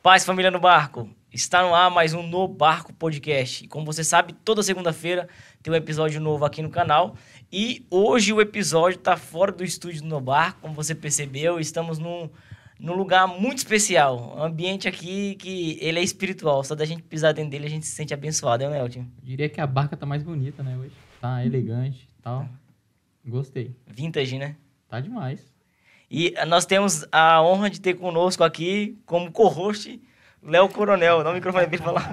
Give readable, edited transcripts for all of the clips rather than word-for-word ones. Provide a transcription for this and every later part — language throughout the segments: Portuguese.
Paz, família no barco. Está no ar mais um No Barco Podcast. E como você sabe, toda segunda-feira tem um episódio novo aqui no canal. E hoje o episódio está fora do estúdio do No Barco. Como você percebeu, estamos num lugar muito especial. Um ambiente aqui que ele é espiritual. Só da gente pisar dentro dele a gente se sente abençoado, né, Nelton? Eu diria que a barca tá mais bonita, né, hoje. Tá elegante e tal. Gostei. Vintage, né? Tá demais. E nós temos a honra de ter conosco aqui, como co-host, Léo Coronel. Dá o microfone dele pra falar.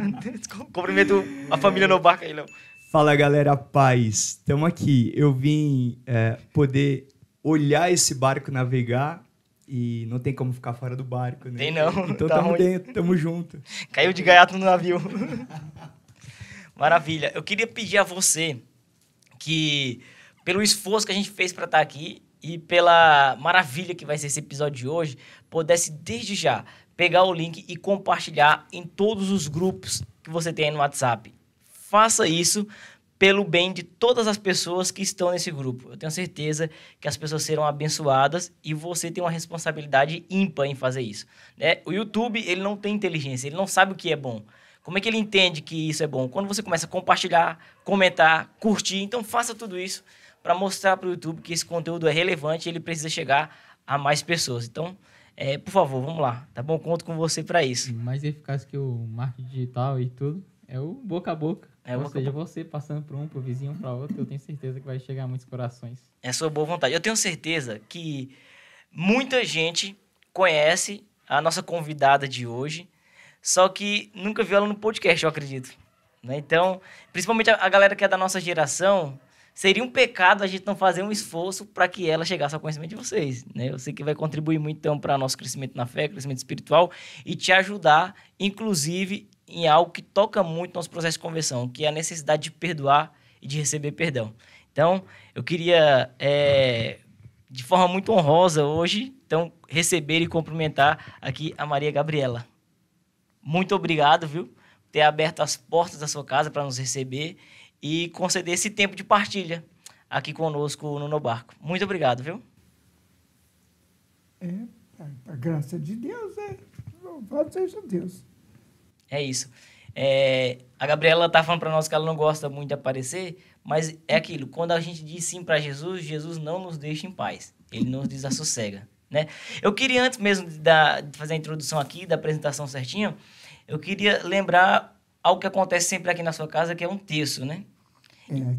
Cumprimento a família no barco aí, Léo. Fala, galera, paz. Estamos aqui. Eu vim poder olhar esse barco navegar e não tem como ficar fora do barco, né? Tem não. Então tá tamo ruim. dentro, tamo junto. Caiu de gaiato no navio. Maravilha. Eu queria pedir a você que, pelo esforço que a gente fez para estar aqui e pela maravilha que vai ser esse episódio de hoje, pudesse desde já pegar o link e compartilhar em todos os grupos que você tem aí no WhatsApp. Faça isso pelo bem de todas as pessoas que estão nesse grupo. Eu tenho certeza que as pessoas serão abençoadas e você tem uma responsabilidade ímpar em fazer isso, né? O YouTube, ele não tem inteligência, ele não sabe o que é bom. Como é que ele entende que isso é bom? Quando você começa a compartilhar, comentar, curtir, então faça tudo isso para mostrar para o YouTube que esse conteúdo é relevante e ele precisa chegar a mais pessoas. Então, por favor, vamos lá, tá bom? Conto com você para isso. Mais eficaz que o marketing digital e tudo é o boca a boca. Ou seja, você passando para um, pro vizinho, para outro, eu tenho certeza que vai chegar a muitos corações. É sua boa vontade. Eu tenho certeza que muita gente conhece a nossa convidada de hoje, só que nunca viu ela no podcast, eu acredito. Né? Então, principalmente a galera que é da nossa geração, seria um pecado a gente não fazer um esforço para que ela chegasse ao conhecimento de vocês. Né? Eu sei que vai contribuir muito então, para nosso crescimento na fé, crescimento espiritual, e te ajudar, inclusive, em algo que toca muito nosso processo de conversão, que é a necessidade de perdoar e de receber perdão. Então, eu queria, de forma muito honrosa hoje, então, receber e cumprimentar aqui a Maria Gabriela. Muito obrigado, viu, por ter aberto as portas da sua casa para nos receber e conceder esse tempo de partilha aqui conosco no Barco. Muito obrigado, viu? A graça de Deus, louvado seja Deus. É isso. A Gabriela tá falando para nós que ela não gosta muito de aparecer, mas é aquilo, quando a gente diz sim para Jesus, Jesus não nos deixa em paz. Ele nos desassossega, né? Eu queria, antes mesmo de fazer a introdução aqui, da apresentação certinha, eu queria lembrar algo que acontece sempre aqui na sua casa, que é um terço, né?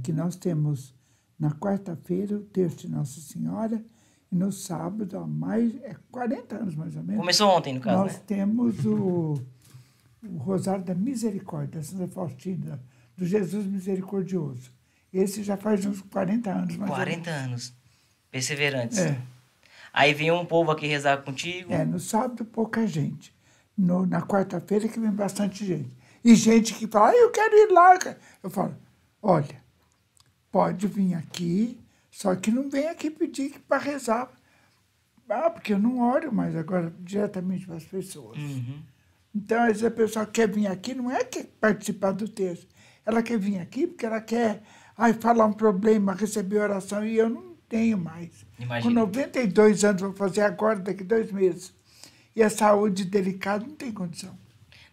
Que nós temos na quarta-feira o terço de Nossa Senhora e no sábado, há 40 anos mais ou menos. Começou ontem, no caso, nós temos o Rosário da Misericórdia, da Santa Faustina, do Jesus Misericordioso. Esse já faz uns 40 anos mais 40 anos. Perseverantes. É. Aí vem um povo aqui rezar contigo. No sábado, pouca gente. Na quarta-feira que vem bastante gente. E gente que fala, eu quero ir lá. Eu falo, olha, pode vir aqui, só que não vem aqui pedir para rezar. Porque eu não oro mais agora diretamente para as pessoas. Uhum. Então, essa pessoa quer vir aqui, não é que participar do texto. Ela quer vir aqui porque ela quer falar um problema, receber oração, e eu não tenho mais. Imagina. Com 92 anos, vou fazer agora, daqui 2 meses. E a saúde delicada não tem condição.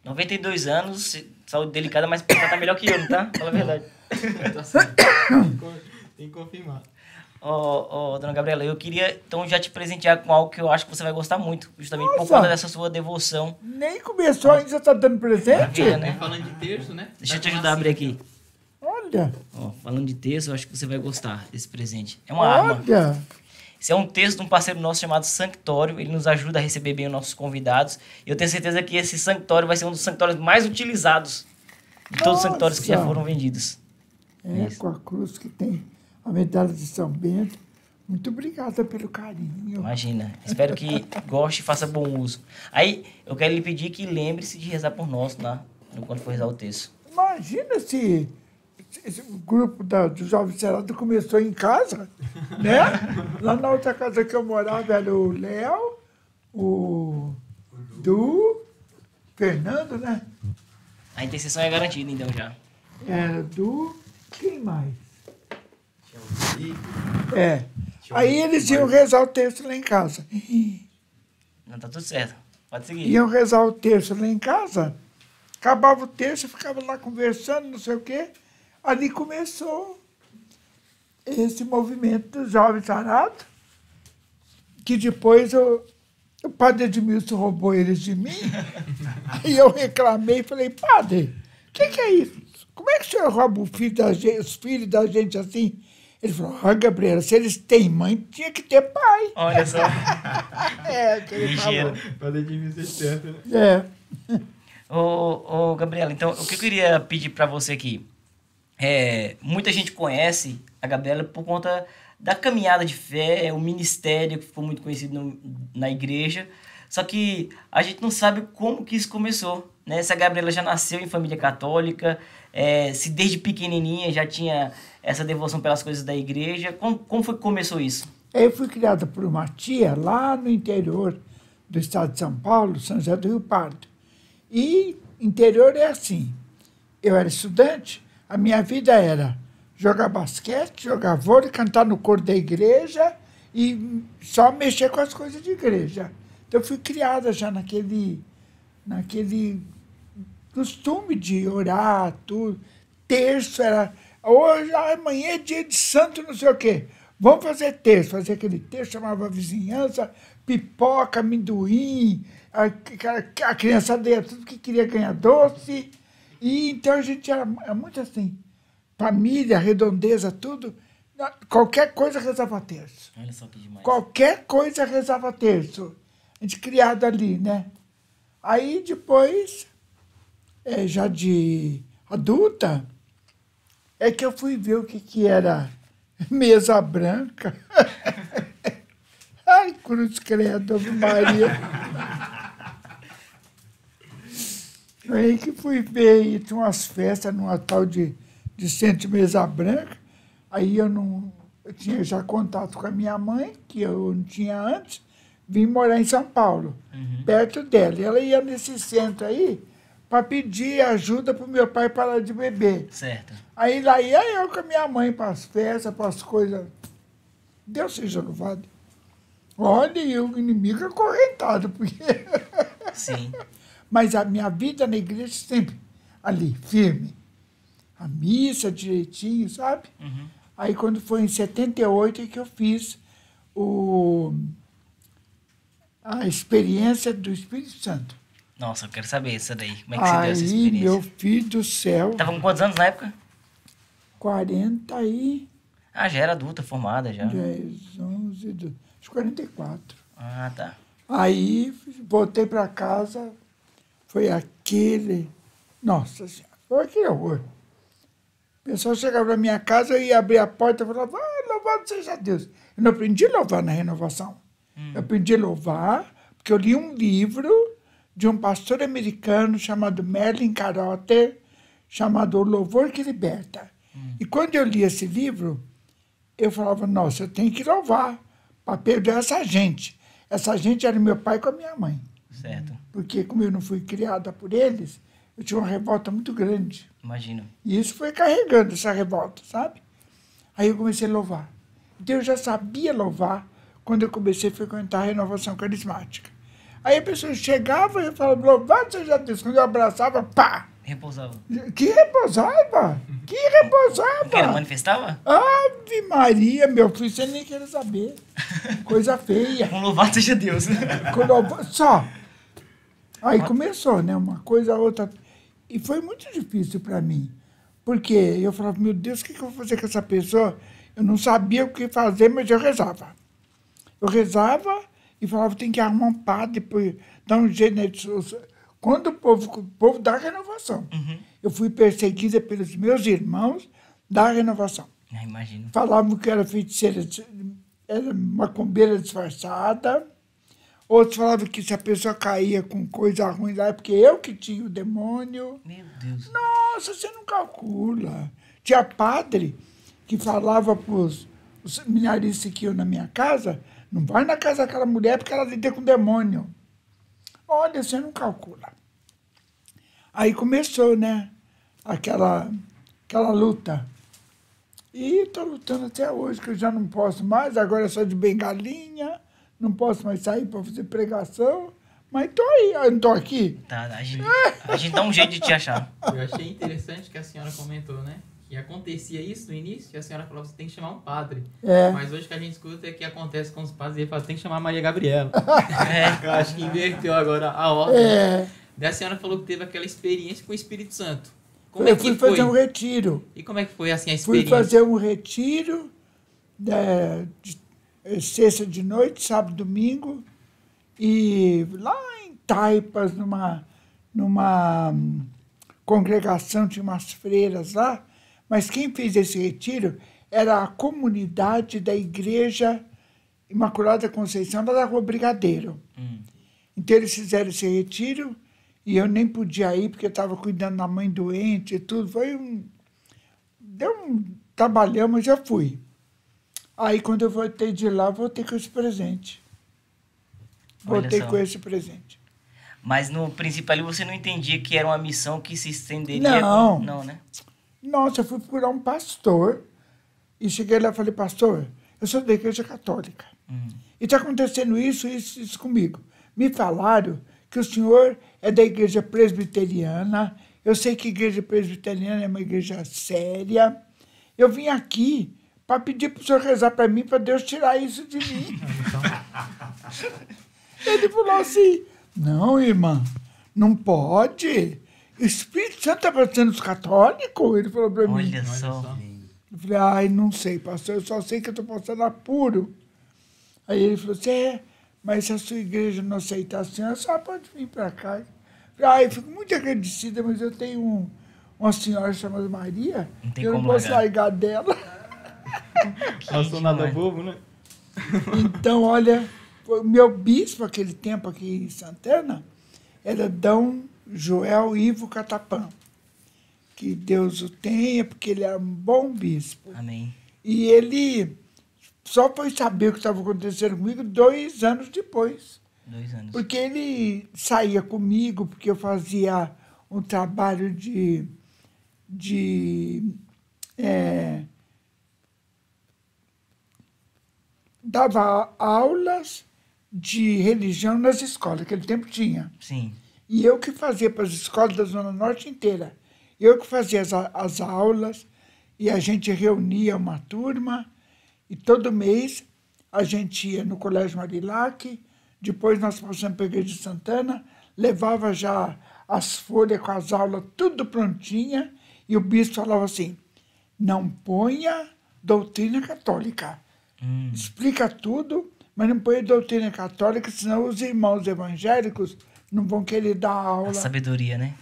92 anos, saúde delicada, mas tá melhor que eu, não tá? Fala a verdade. Tá certo. Tem que confirmar. Dona Gabriela, eu queria então já te presentear com algo que eu acho que você vai gostar muito, justamente por Nossa! conta dessa sua devoção. Nem começou ainda, já está dando presente? Maravilha, né? Falando de terço, né? Deixa eu te ajudar a abrir aqui. Olha, Falando de texto, eu acho que você vai gostar desse presente. É uma arma. olha. Esse é um texto de um parceiro nosso chamado Sanctório. Ele nos ajuda a receber bem os nossos convidados. E eu tenho certeza que esse Sanctório vai ser um dos sanctórios mais utilizados de todos os sanctórios que já Nossa! foram vendidos. Isso. Com a cruz que tem a medalha de São Bento. Muito obrigada pelo carinho. Imagina. Espero que goste e faça bom uso. Aí, eu quero lhe pedir que lembre-se de rezar por nós, né? Quando for rezar o texto. Imagina se o grupo do Jovem Serado começou em casa, né? Lá na outra casa que eu morava era o Léo, o Du, Fernando, né? A intercessão é garantida, então, já. Era Du, quem mais? Aí eles iam rezar o texto lá em casa. Não, tá tudo certo. Pode seguir. Iam rezar o terço lá em casa. Acabava o terço, ficava lá conversando, não sei o quê. Ali começou esse movimento dos jovens arados, que depois o padre Edmilson roubou eles de mim. Aí eu reclamei e falei, padre, o que é isso? Como é que o senhor rouba os filhos da gente assim? Ele falou, Gabriela, se eles têm mãe, tinha que ter pai. Olha só. Que ele falou. Padre Edmilson esperto, né? Ô, Gabriela, então, o que eu queria pedir para você aqui? Muita gente conhece a Gabriela por conta da caminhada de fé, o ministério que ficou muito conhecido na igreja, só que a gente não sabe como que isso começou, né? Se a Gabriela já nasceu em família católica, se desde pequenininha já tinha essa devoção pelas coisas da igreja, como foi que começou isso? Eu fui criada por uma tia lá no interior do estado de São Paulo, São José do Rio Pardo. E interior é assim, eu era estudante, a minha vida era jogar basquete, jogar vôlei, cantar no coro da igreja e só mexer com as coisas de igreja. Então, eu fui criada já naquele costume de orar, tudo. Terço era, hoje, amanhã é dia de santo, não sei o quê. Vamos fazer terço, fazer aquele terço, chamava vizinhança, pipoca, amendoim, a criançada ia tudo que queria ganhar doce. E então a gente era muito assim, família, redondeza, tudo. Qualquer coisa rezava terço. Olha só que demais. Qualquer coisa rezava terço. A gente criado ali, né? Aí depois, já de adulta, é que eu fui ver o que era mesa branca. Ai, cruz credo, Ave Maria. Aí que fui ver, e tinha umas festas numa tal de centro de mesa branca. Aí eu tinha já contato com a minha mãe, que eu não tinha antes, vim morar em São Paulo, perto dela. E ela ia nesse centro aí para pedir ajuda para o meu pai parar de beber. Certo. Aí lá ia eu com a minha mãe para as festas, para as coisas. Deus seja louvado. Olha, e o inimigo é acorrentado, porque... Sim. Mas a minha vida na igreja sempre ali, firme. A missa direitinho, sabe? Uhum. Aí quando foi em 78 é que eu fiz a experiência do Espírito Santo. Nossa, eu quero saber isso daí. Como é que você deu essa Aí, experiência? meu filho do céu, Tava com quantos anos na época? 40 e... Ah, já era adulta, formada já. 10, 11, 12, acho 44. Ah, tá. Aí voltei para casa, foi aquele... Nossa Senhora, foi aquele horror. O pessoal chegava na minha casa, eu ia abrir a porta e falava, louvado seja Deus. Eu não aprendi a louvar na renovação. Eu aprendi a louvar porque eu li um livro de um pastor americano chamado Merlin Carothers, chamado O Louvor que Liberta. E quando eu li esse livro, eu falava, nossa, eu tenho que louvar para perdoar essa gente. Essa gente era meu pai com a minha mãe. Certo. Porque como eu não fui criada por eles, eu tinha uma revolta muito grande. Imagino. E isso foi carregando essa revolta, sabe? Aí eu comecei a louvar. Então eu já sabia louvar quando eu comecei a frequentar a renovação carismática. Aí a pessoa chegava e eu falava, louvado seja Deus. Quando eu abraçava, pá! Repousava. Que repousava? Que repousava? Que ela manifestava? Ave Maria, meu filho, você nem quer saber. Coisa feia. Um louvado seja Deus. Só. Aí começou, né? Uma coisa, outra. E foi muito difícil para mim. Porque eu falava, meu Deus, o que eu vou fazer com essa pessoa? Eu não sabia o que fazer, mas eu rezava. Eu rezava e falava, tem que arrumar um padre, depois dar um jeito. Né? Quando o povo da renovação. Eu fui perseguida pelos meus irmãos da renovação. Imagino. Falavam que eu era feiticeira, era macumbeira disfarçada. Outros falavam que se a pessoa caía com coisa ruim lá, é porque eu que tinha o demônio. Meu Deus. Nossa, você não calcula. Tinha padre que falava para os seminaristas que iam na minha casa, não vai na casa daquela mulher porque ela lida com demônio. Olha, você não calcula. Aí começou, né, aquela luta. E estou lutando até hoje, que eu já não posso mais, agora é só de bengalinha, não posso mais sair para fazer pregação, Mas tô aí, eu não tô aqui. Tá, a gente dá um jeito de te achar. Eu achei interessante que a senhora comentou, né? Que acontecia isso no início, e a senhora falou que você tem que chamar um padre. Mas hoje que a gente escuta é que acontece com os padres, ele fala, tem que chamar a Maria Gabriela. Eu acho que inverteu agora a ordem. Daí a senhora falou que teve aquela experiência com o Espírito Santo. Como é que fui fazer um retiro. E como é que foi assim a experiência? Fui fazer um retiro de sexta de noite, sábado, domingo, e lá em Taipas, numa congregação, tinha umas freiras lá, mas quem fez esse retiro era a comunidade da Igreja Imaculada Conceição da Rua Brigadeiro. Então eles fizeram esse retiro e eu nem podia ir porque eu estava cuidando da mãe doente e tudo. Deu um trabalhão, mas eu fui. Aí quando eu voltei de lá, voltei com esse presente. Voltei com esse presente. Mas no princípio ali você não entendia que era uma missão que se estenderia? Não. Não, né? Nossa, eu fui procurar um pastor e cheguei lá e falei, pastor, eu sou da Igreja Católica. E está acontecendo isso comigo. Me falaram que o senhor é da Igreja Presbiteriana. Eu sei que a Igreja Presbiteriana é uma igreja séria. Eu vim aqui para pedir para o senhor rezar para mim, para Deus tirar isso de mim. Ele falou assim, não, irmã, não pode. O Espírito Santo está batendo os católicos? Ele falou para mim. Olha só. Eu falei, ai, não sei, pastor, eu só sei que eu estou passando apuro. Aí ele falou assim, mas se a sua igreja não aceitar a senhora, só pode vir para cá. Eu falei, ai, eu fico muito agradecida, mas eu tenho uma senhora chamada Maria, eu não posso largar dela. Eu sou nada bobo, né? Então, olha, o meu bispo, aquele tempo aqui em Santana, era Dom Joel Ivo Catapã. Que Deus o tenha, porque ele era um bom bispo. Amém. E ele só foi saber o que estava acontecendo comigo 2 anos depois. 2 anos. Porque ele saía comigo, porque eu fazia um trabalho dava aulas de religião nas escolas, aquele tempo tinha. Sim. E eu que fazia para as escolas da Zona Norte inteira. Eu que fazia as aulas, e a gente reunia uma turma, e todo mês a gente ia no Colégio Marilac, depois nós passamos para a Igreja de Santana, levava já as folhas com as aulas tudo prontinha, e o bispo falava assim, não ponha doutrina católica. Explica tudo, mas não ponha doutrina católica, senão os irmãos evangélicos não vão querer dar aula. A sabedoria, né?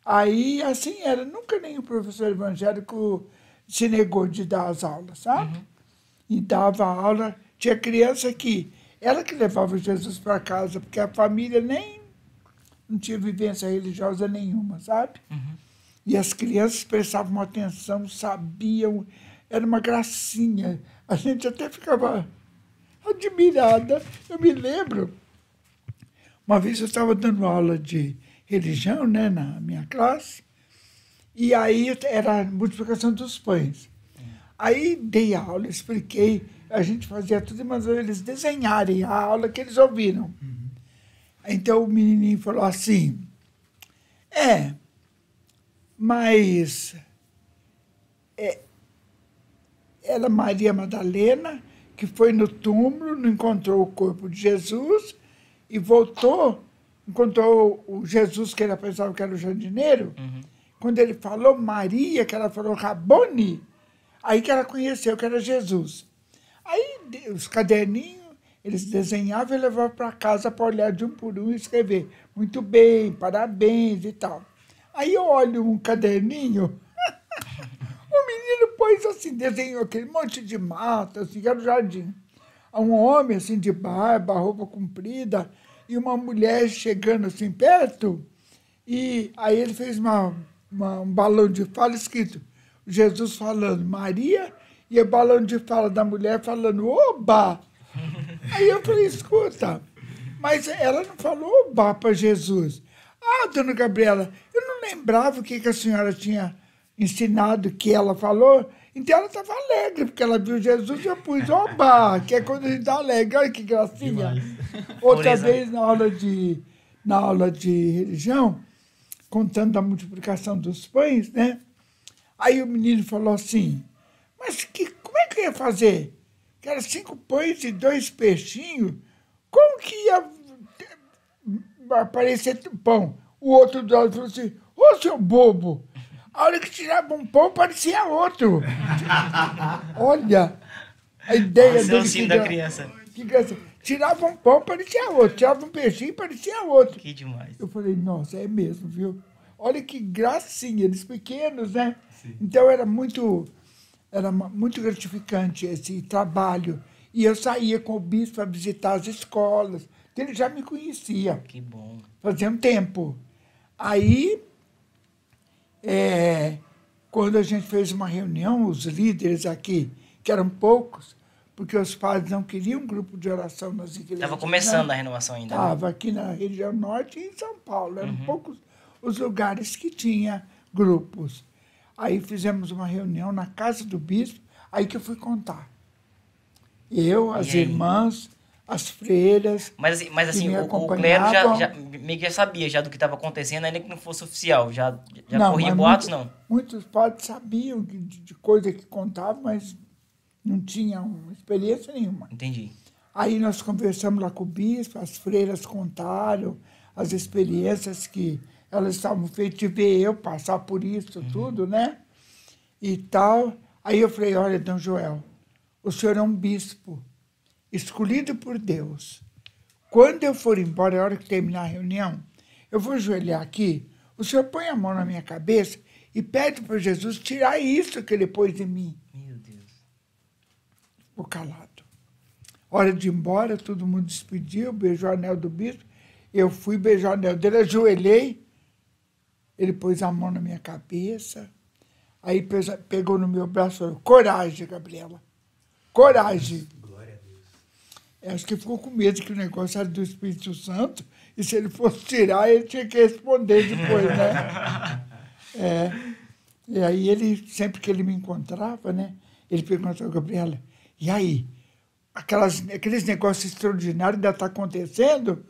Aí, assim era. Nunca nenhum professor evangélico se negou de dar as aulas, sabe? E dava aula. Tinha criança que... Ela que levava Jesus para casa, porque a família nem... Não tinha vivência religiosa nenhuma, sabe? E as crianças prestavam atenção, sabiam. Era uma gracinha. A gente até ficava admirada. Eu me lembro... Uma vez eu estava dando aula de religião, né, na minha classe, e aí era a multiplicação dos pães. Aí dei a aula, expliquei, a gente fazia tudo, mas eles desenharem a aula que eles ouviram. Então o menininho falou assim, mas era Maria Madalena, que foi no túmulo, não encontrou o corpo de Jesus, e voltou, encontrou o Jesus, que ela pensava que era o jardineiro. Quando ele falou Maria, que ela falou Rabone, aí que ela conheceu que era Jesus. Aí os caderninhos, eles desenhavam e levavam para casa para olhar de um por um e escrever muito bem, parabéns e tal. Aí eu olho um caderninho, o menino pôs assim, desenhou aquele monte de mata, assim, que era o jardim. Um homem assim de barba, roupa comprida, e uma mulher chegando assim perto, e aí ele fez um balão de fala escrito Jesus falando Maria, e o balão de fala da mulher falando oba. Aí eu falei, escuta, mas ela não falou oba para Jesus. Ah, dona Gabriela, eu não lembrava o que a senhora tinha ensinado que ela falou. Então ela estava alegre, porque ela viu Jesus e eu pus, oba, que é quando a gente está alegre, olha que gracinha. Outra vez, na aula de na aula de religião, contando da multiplicação dos pães, né? Aí o menino falou assim, mas como é que eu ia fazer? Que era 5 pães e 2 peixinhos. Como que ia aparecer pão? O outro do lado falou assim, ô, seu bobo, a hora que tirava um pão, parecia outro. Olha, a ideia Nossa, é o ensino da criança. Que graça. Tirava um pão, parecia outro. Tirava um peixinho, parecia outro. Que demais. Eu falei, nossa, é mesmo, viu? Olha que gracinha, eles pequenos, né? Sim. Então era muito gratificante esse trabalho. E eu saía com o bispo para visitar as escolas. Ele já me conhecia. Que bom. Fazia um tempo. Aí, quando a gente fez uma reunião, os líderes aqui, que eram poucos, porque os padres não queriam um grupo de oração nas igrejas. Estava começando, né? A renovação ainda. Estava aqui na região norte e em São Paulo. Eram poucos os lugares que tinha grupos. Aí fizemos uma reunião na casa do bispo, aí que eu fui contar. Eu, as irmãs, as freiras. Mas assim, o clero meio que já sabia já do que estava acontecendo, ainda que não fosse oficial. Já não, corria boatos, não? Muitos padres sabiam de coisa que contavam, mas não tinham experiência nenhuma. Entendi. Aí nós conversamos lá com o bispo, as freiras contaram as experiências que elas estavam feitas de ver eu passar por isso tudo, né? E tal. Aí eu falei, olha, Dom Joel, o senhor é um bispo escolhido por Deus. Quando eu for embora, a hora que terminar a reunião, eu vou ajoelhar aqui, o senhor põe a mão na minha cabeça e pede para Jesus tirar isso que ele pôs em mim. Meu Deus. Ficou calado. Hora de ir embora, todo mundo despediu, beijou o anel do bispo. Eu fui beijar o anel dele, ajoelhei. Ele pôs a mão na minha cabeça. Aí pegou no meu braço e falou, coragem, Gabriela. Coragem. Glória a Deus. Eu acho que ficou com medo que o negócio era do Espírito Santo. E se ele fosse tirar, ele tinha que responder depois, né? E aí ele, sempre que ele me encontrava, né? Ele perguntou, Gabriela, e aí? Aqueles negócios extraordinários ainda estão acontecendo?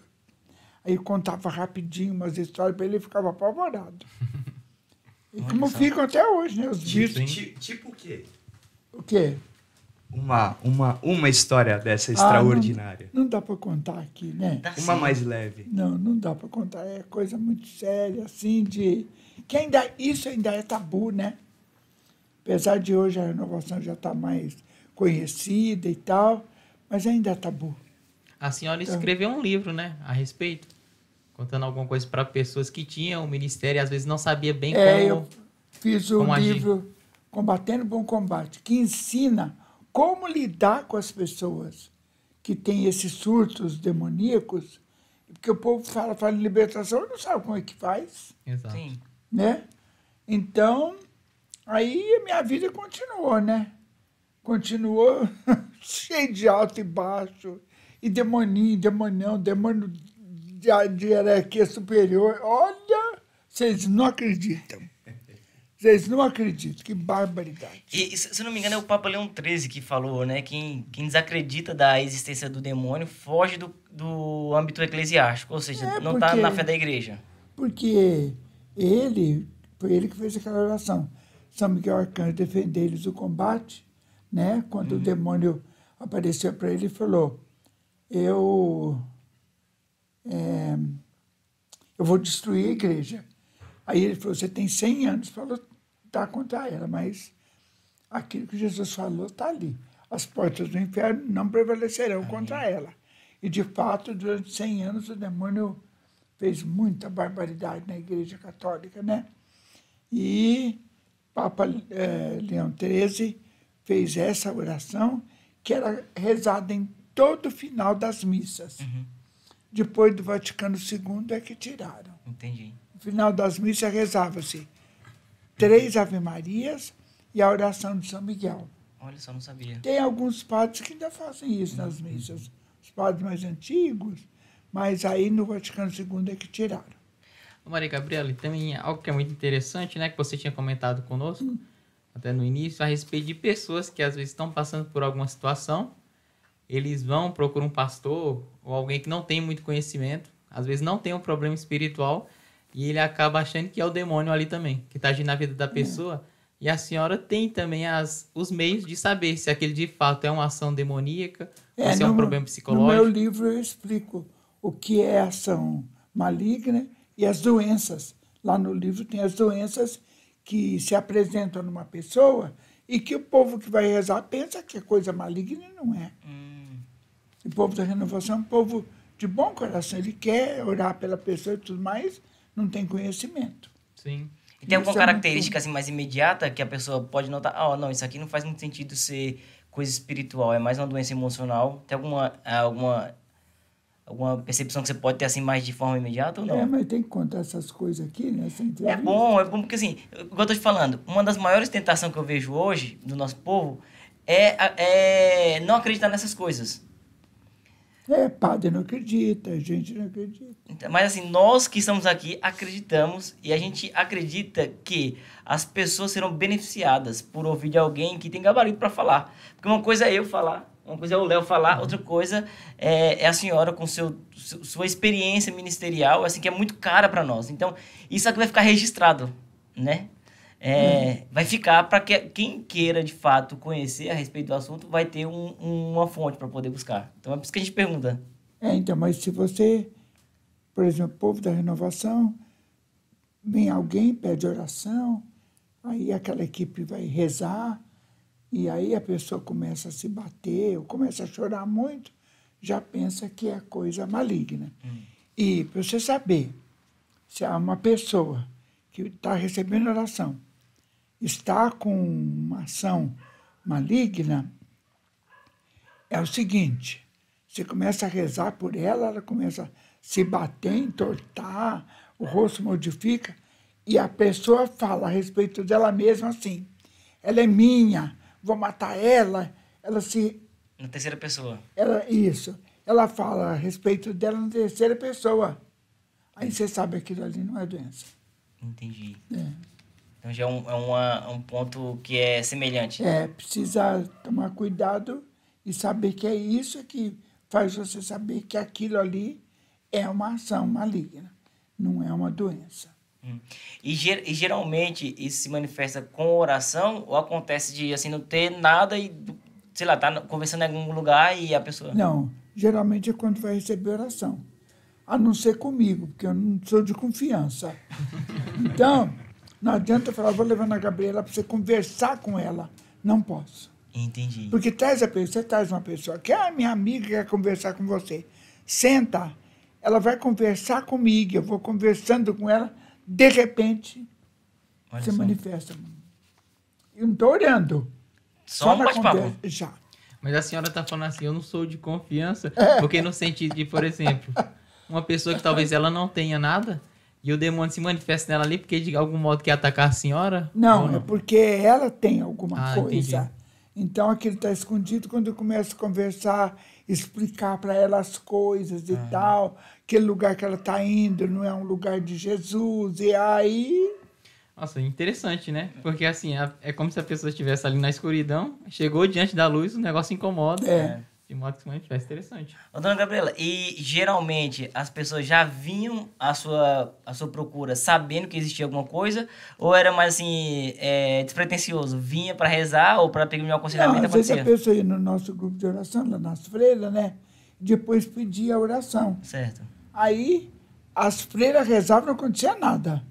Aí eu contava rapidinho umas histórias para ele e ficava apavorado. E como ficam até hoje, né? Os bispos. Tipo o quê? O quê? Uma história dessa extraordinária. Não dá para contar aqui, né? Uma mais leve. Não dá para contar. É coisa muito séria, assim, que isso ainda é tabu, né? Apesar de hoje a renovação já estar mais conhecida e tal, mas ainda é tabu. A senhora escreveu um livro, né, a respeito, contando alguma coisa para pessoas que tinham o ministério e às vezes não sabia bem como eu fiz o livro Combatendo o Bom Combate, que ensina como lidar com as pessoas que têm esses surtos demoníacos, porque o povo fala em libertação e não sabe como é que faz. Exato. Sim. Né? Então, aí a minha vida continuou, né? Continuou cheio de alto e baixo, e demônio de hierarquia superior. Olha, vocês não acreditam. Vocês não acreditam, que barbaridade. E, se não me engano, é o Papa Leão XIII que falou, né? Quem desacredita da existência do demônio foge do âmbito eclesiástico, ou seja, não está na fé da igreja. Porque foi ele que fez aquela oração. São Miguel Arcanjo defender-lhes o combate, né? Quando o demônio apareceu para ele e falou, eu vou destruir a igreja. Aí ele falou, você tem 100 anos. Falou, tá contra ela, mas aquilo que Jesus falou está ali. As portas do inferno não prevalecerão contra ela. E, de fato, durante 100 anos, o demônio fez muita barbaridade na Igreja Católica, né? E Papa Leão XIII fez essa oração, que era rezada em todo o final das missas. Depois do Vaticano II é que tiraram. Entendi. No final das missas rezava-se 3 Ave-Marias e a oração de São Miguel. Olha só, não sabia. Tem alguns padres que ainda fazem isso nas missas. Os padres mais antigos, mas aí no Vaticano II é que tiraram. Maria Gabriela, e também algo que é muito interessante, né, que você tinha comentado conosco, até no início, a respeito de pessoas que às vezes estão passando por alguma situação, eles procuram um pastor ou alguém que não tem muito conhecimento, às vezes não tem um problema espiritual e ele acaba achando que é o demônio ali também, que está agindo na vida da pessoa. E a senhora tem também os meios de saber se aquele de fato é uma ação demoníaca ou se é um problema psicológico. No meu livro eu explico o que é ação maligna e as doenças. Lá no livro tem as doenças que se apresentam numa pessoa e que o povo que vai rezar pensa que é coisa maligna e não é. O povo da renovação é um povo de bom coração. Ele quer orar pela pessoa e tudo mais, não tem conhecimento. Sim. E tem alguma característica assim, mais imediata que a pessoa pode notar? Ah, não, isso aqui não faz muito sentido ser coisa espiritual, é mais uma doença emocional. Tem alguma percepção que você pode ter assim mais de forma imediata ou não? Mas tem que contar essas coisas aqui, né? É bom porque assim, igual eu tô te falando, uma das maiores tentações que eu vejo hoje do nosso povo é não acreditar nessas coisas. Padre não acredita, gente não acredita. Mas assim, nós que estamos aqui acreditamos e a gente acredita que as pessoas serão beneficiadas por ouvir de alguém que tem gabarito para falar. Porque uma coisa é eu falar, uma coisa é o Léo falar, outra coisa é a senhora com sua experiência ministerial, assim, que é muito cara para nós. Então, isso aqui vai ficar registrado, né? Vai ficar para que quem queira, de fato, conhecer a respeito do assunto, vai ter uma fonte para poder buscar. Então, é por isso que a gente pergunta. Então, mas se você, por exemplo, o povo da renovação, vem alguém, pede oração, aí aquela equipe vai rezar, e aí a pessoa começa a se bater, ou começa a chorar muito, já pensa que é coisa maligna. E para você saber se há uma pessoa que está recebendo oração, está com uma ação maligna, é o seguinte: você começa a rezar por ela, ela começa a se bater, entortar, o rosto modifica, e a pessoa fala a respeito dela mesma assim: ela é minha, vou matar ela. Ela se... Na terceira pessoa. Ela fala a respeito dela na terceira pessoa. Aí você sabe que aquilo ali não é doença. Entendi. Então já é um ponto que é semelhante. Precisa tomar cuidado e saber que é isso que faz você saber que aquilo ali é uma ação maligna, não é uma doença. E geralmente isso se manifesta com oração ou acontece de assim, não ter nada e, sei lá, tá conversando em algum lugar e a pessoa... Não, geralmente é quando vai receber oração. A não ser comigo, porque eu não sou de confiança. Então, não adianta falar, vou levar na Gabriela para você conversar com ela. Não posso. Entendi. Porque você traz uma pessoa que é minha amiga, quer conversar com você. Senta, ela vai conversar comigo, eu vou conversando com ela, de repente, se manifesta. Eu não estou orando. Só um bate-papo. Já. Mas a senhora está falando assim, eu não sou de confiança, porque no sentido de, por exemplo, uma pessoa que talvez ela não tenha nada e o demônio se manifesta nela ali porque de algum modo quer atacar a senhora? Não, é porque ela tem alguma coisa. Entendi. Então aquilo está escondido. Quando eu começo a conversar, explicar para ela as coisas e tal, aquele lugar que ela está indo não é um lugar de Jesus, e aí... Nossa, interessante, né? Porque assim, é como se a pessoa estivesse ali na escuridão, chegou diante da luz, o negócio incomoda. De modo que se manifesta. Interessante. Ô, dona Gabriela, e geralmente as pessoas já vinham à sua procura sabendo que existia alguma coisa? Ou era mais assim, despretensioso? Vinha para rezar ou para pegar um aconselhamento? Não, às vezes a pessoa ia no nosso grupo de oração, lá nas freiras, né? Depois pedia a oração. Certo. Aí as freiras rezavam, não acontecia nada.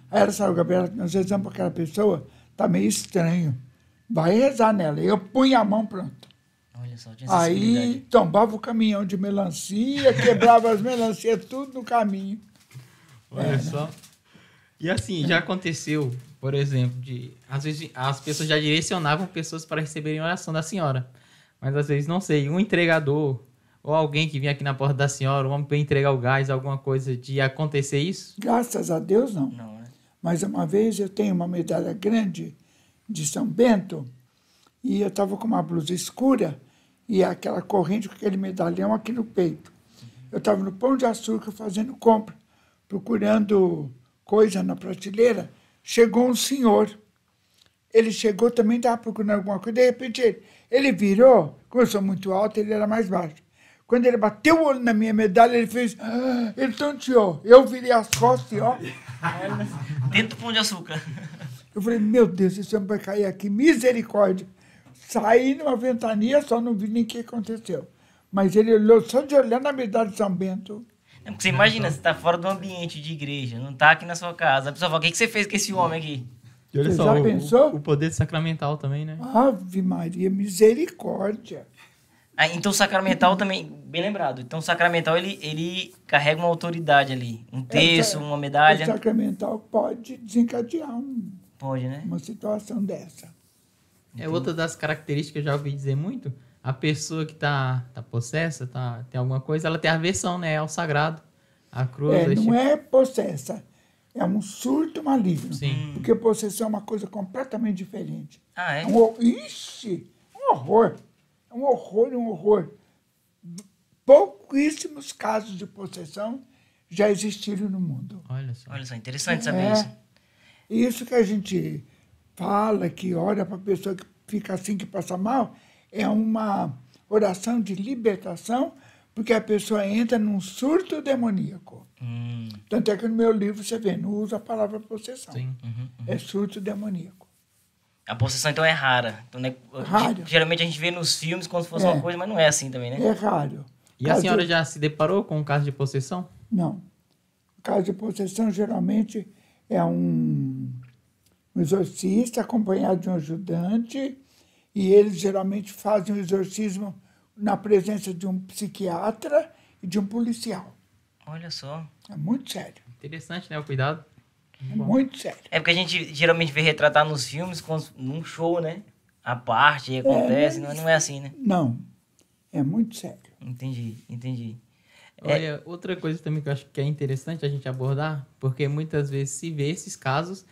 Aí ela falou, Gabriela, nós rezamos para aquela pessoa, tá meio estranho. Vai rezar nela. Eu punha a mão, pronto. Olha só, tinha aí tombava o caminhão de melancia, quebrava as melancias, tudo no caminho. Olha só. E assim, já aconteceu, por exemplo, às vezes as pessoas já direcionavam pessoas para receberem a oração da senhora. Mas às vezes, não sei, um entregador ou alguém que vinha aqui na porta da senhora, um homem para entregar o gás, alguma coisa, de acontecer isso? Graças a Deus, não. Não, né? Mas uma vez eu tenho uma medalha grande de São Bento e eu estava com uma blusa escura e aquela corrente com aquele medalhão aqui no peito. Eu estava no Pão de Açúcar fazendo compra, procurando coisa na prateleira. Chegou um senhor. Ele chegou também, estava procurando alguma coisa. De repente, ele virou, como eu sou muito alto, ele era mais baixo. Quando ele bateu o olho na minha medalha, ele fez... ele tonteou. Eu virei as costas e ó... Dentro do Pão de Açúcar. Eu falei, meu Deus, esse homem vai cair aqui. Misericórdia. Saí numa ventania, só não vi nem o que aconteceu. Mas ele olhou, só de olhar na medalha de São Bento... É porque você imagina, você tá fora do ambiente de igreja, não tá aqui na sua casa. A pessoa fala, o que você fez com esse homem aqui? E olha Você só, já pensou? o poder sacramental também, né? Ave Maria, misericórdia. Ah, então o sacramental também, bem lembrado, então o sacramental ele carrega uma autoridade ali, um terço, uma medalha. O sacramental pode desencadear Pode, né? uma situação dessa. É outra das características que eu já ouvi dizer muito. A pessoa que tá possessa, tem alguma coisa, ela tem aversão, né? Ao sagrado, à cruz. Não é possessa, é um surto maligno. Sim. Porque possessão é uma coisa completamente diferente. Ah, é? Ixi, um horror. Um horror. Pouquíssimos casos de possessão já existiram no mundo. Olha só. Interessante saber isso. Isso que a gente fala, que ora para a pessoa que fica assim, que passa mal, é uma oração de libertação, porque a pessoa entra num surto demoníaco. Tanto é que no meu livro, você vê, não usa a palavra possessão. Sim. É surto demoníaco. A possessão, então, é rara. Então, né, Raro. Geralmente a gente vê nos filmes como se fosse uma coisa, mas não é assim também, né? É raro. E a senhora já se deparou com um caso de possessão? Não. O caso de possessão, geralmente, é um exorcista acompanhado de um ajudante, e eles geralmente fazem o exorcismo na presença de um psiquiatra e de um policial. Olha só. É muito sério. Interessante, né? O cuidado. É muito sério. É porque a gente geralmente vê retratar nos filmes num show, né? A parte acontece, não é assim, né? Não. É muito sério. Entendi. Olha, outra coisa também que eu acho que é interessante a gente abordar, porque muitas vezes se vê esses casos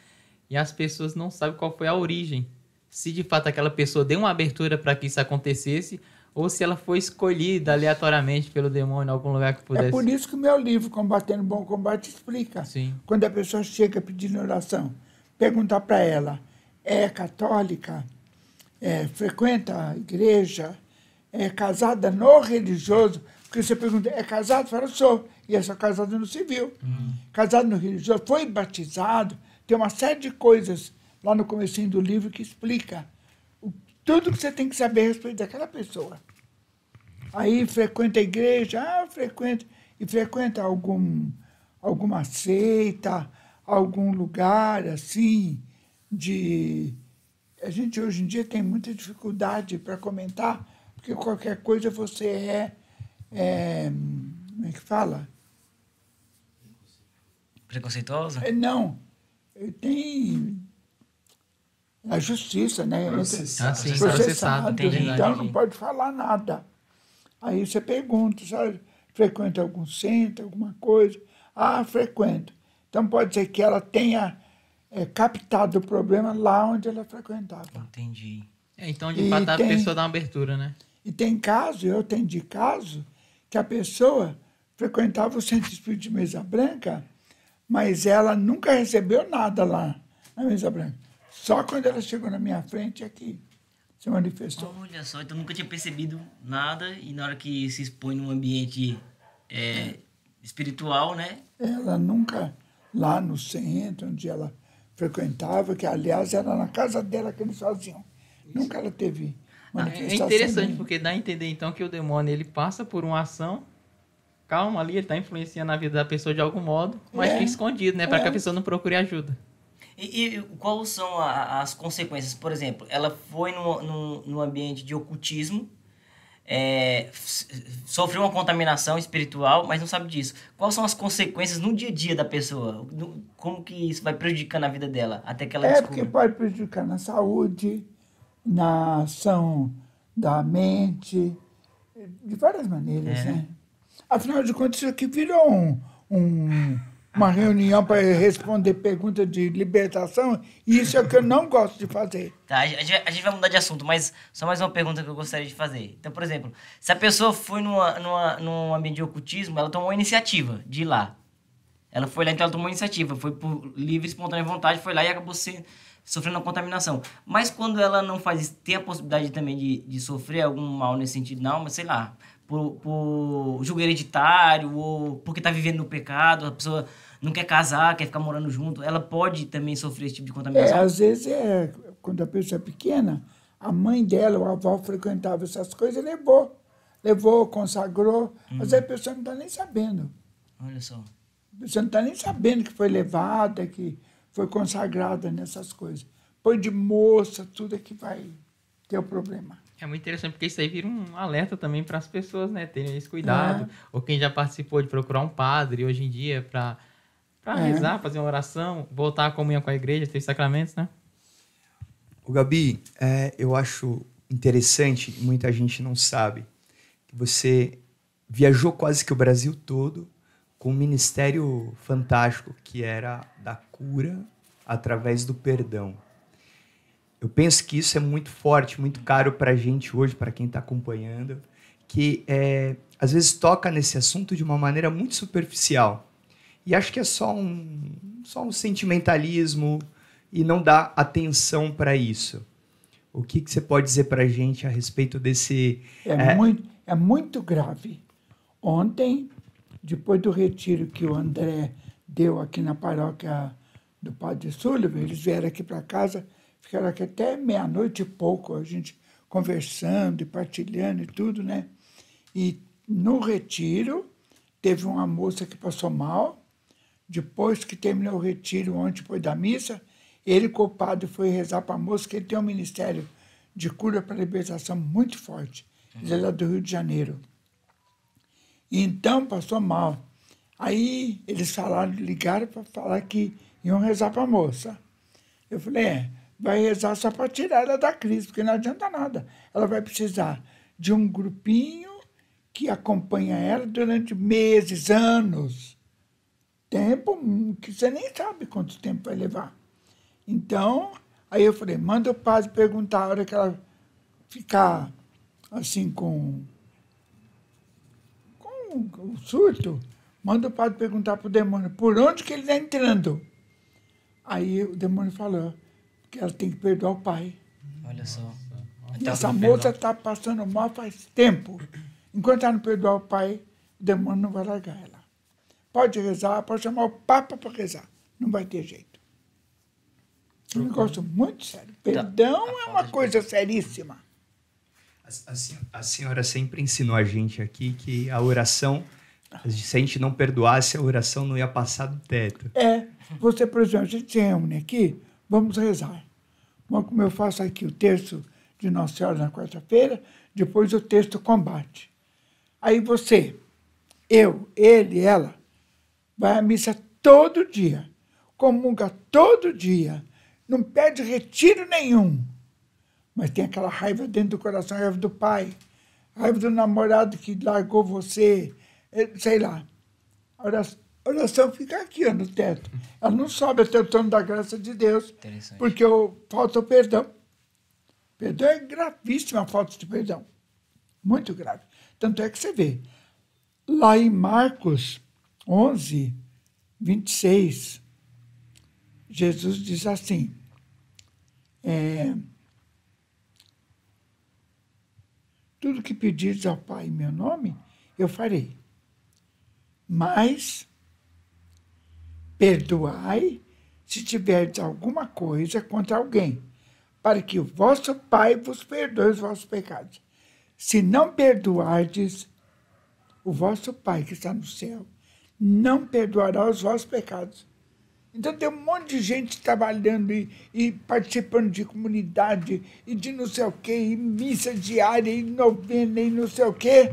e as pessoas não sabem qual foi a origem. Se de fato aquela pessoa deu uma abertura para que isso acontecesse, ou se ela foi escolhida aleatoriamente pelo demônio em algum lugar que pudesse. É por isso que o meu livro, Combatendo o Bom Combate, explica. Sim. Quando a pessoa chega pedindo oração, perguntar para ela, é católica, frequenta a igreja, é casada no religioso, porque você pergunta, é casado? Fala, sou. E é só casado no civil. Casado no religioso, foi batizado, tem uma série de coisas lá no comecinho do livro que explica tudo que você tem que saber a respeito daquela pessoa. Aí frequenta a igreja, frequenta. E frequenta alguma seita, algum lugar assim, A gente hoje em dia tem muita dificuldade para comentar, porque qualquer coisa você como é que fala? Preconceituosa? Não. Tem a justiça, né? Processado. Entendi. Então não pode falar nada. Aí você pergunta, sabe? Frequenta algum centro, alguma coisa? Frequento. Então pode ser que ela tenha captado o problema lá onde ela frequentava. Entendi. Então, de fato, a pessoa dá uma abertura, né? E tem caso, eu atendi caso, que a pessoa frequentava o Centro Espírita de Mesa Branca, mas ela nunca recebeu nada lá na Mesa Branca. Só quando ela chegou na minha frente é que se manifestou. Olha só, então nunca tinha percebido nada e na hora que se expõe num ambiente espiritual, né? Ela nunca, lá no centro onde ela frequentava, que aliás era na casa dela que eles faziam. Nunca ela teve manifestação. É interessante, nenhuma. porque dá a entender então que o demônio ele passa por uma ação, calma ali, ele está influenciando a vida da pessoa de algum modo, mas fica escondido, né? Para que a pessoa não procure ajuda. E quais são as consequências? Por exemplo, ela foi num ambiente de ocultismo, sofreu uma contaminação espiritual, mas não sabe disso. Quais são as consequências no dia a dia da pessoa? Como que isso vai prejudicando a vida dela até que ela descubra? Porque pode prejudicar na saúde, na ação da mente, de várias maneiras, né? Afinal de contas, isso aqui virou uma reunião para responder perguntas de libertação, e isso é o que eu não gosto de fazer. Tá, a gente vai mudar de assunto, mas só mais uma pergunta que eu gostaria de fazer. Então, por exemplo, se a pessoa foi num ambiente de ocultismo, ela tomou a iniciativa de ir lá. Ela foi lá, então ela tomou a iniciativa, foi por livre e espontânea vontade, foi lá e acabou sofrendo uma contaminação. Mas quando ela não faz isso, tem a possibilidade também de sofrer algum mal nesse sentido? Não, mas sei lá, por julgo hereditário ou porque tá vivendo no pecado, a pessoa não quer casar, quer ficar morando junto, ela pode também sofrer esse tipo de contaminação? Às vezes, quando a pessoa é pequena, a mãe dela, ou a avó frequentava essas coisas e levou, consagrou. Às vezes a pessoa não está nem sabendo. Olha só. A pessoa não está nem sabendo que foi levada, que foi consagrada nessas coisas. Põe de moça, tudo é que vai ter o problema. É muito interessante, porque isso aí vira um alerta também para as pessoas, né? Terem esse cuidado. Ou quem já participou de procurar um padre hoje em dia para rezar, fazer uma oração, voltar à comunhão com a igreja, ter os sacramentos, né? O Gabi, eu acho interessante, muita gente não sabe, que você viajou quase que o Brasil todo com um ministério fantástico, que era da cura através do perdão. Eu penso que isso é muito forte, muito caro para a gente hoje, para quem está acompanhando, que às vezes toca nesse assunto de uma maneira muito superficial. E acho que é só um sentimentalismo e não dá atenção para isso. O que você pode dizer para a gente a respeito desse... É muito grave. Ontem, depois do retiro que o André deu aqui na paróquia do Padre Sullivan, eles vieram aqui para casa, ficaram aqui até meia-noite e pouco, a gente conversando e partilhando e tudo, né? E no retiro, teve uma moça que passou mal. Depois que terminou o retiro, ontem depois da missa, ele, com o padre, foi rezar para a moça, que ele tem um ministério de cura para libertação muito forte. Ele é lá do Rio de Janeiro. E então, passou mal. Aí, eles ligaram para falar que iam rezar para a moça. Eu falei, vai rezar só para tirar ela da crise, porque não adianta nada. Ela vai precisar de um grupinho que acompanha ela durante meses, anos. Tempo que você nem sabe quanto tempo vai levar. Então, aí eu falei, manda o padre perguntar a hora que ela ficar assim com o surto, manda o padre perguntar para o demônio por onde que ele está entrando. Aí o demônio falou que ela tem que perdoar o pai. Olha só. E essa moça está passando mal faz tempo. Enquanto ela não perdoar o pai, o demônio não vai largar ela. Pode rezar, pode chamar o Papa para rezar. Não vai ter jeito. É um negócio muito sério. Perdão é uma coisa seríssima. A senhora sempre ensinou a gente aqui que a oração, se a gente não perdoasse, a oração não ia passar do teto. Você, por exemplo, a gente se reúne aqui, vamos rezar. Como eu faço aqui o texto de Nossa Senhora na quarta-feira, depois o texto combate. Aí você, eu, ele, ela, vai à missa todo dia, comunga todo dia, não pede retiro nenhum. Mas tem aquela raiva dentro do coração, a raiva do pai, a raiva do namorado que largou você, sei lá. A oração fica aqui, ó, no teto. Ela não sobe até o trono da graça de Deus, porque falta o perdão. Perdão é gravíssima a falta de perdão. Muito grave. Tanto é que você vê, lá em Marcos 11, 26, Jesus diz assim, tudo que pedires ao Pai em meu nome, eu farei. Mas perdoai se tiverdes alguma coisa contra alguém, para que o vosso Pai vos perdoe os vossos pecados. Se não perdoardes, o vosso Pai que está no céu não perdoará os vossos pecados. Então tem um monte de gente trabalhando e participando de comunidade e de não sei o quê, e missa diária, e novena, e não sei o quê.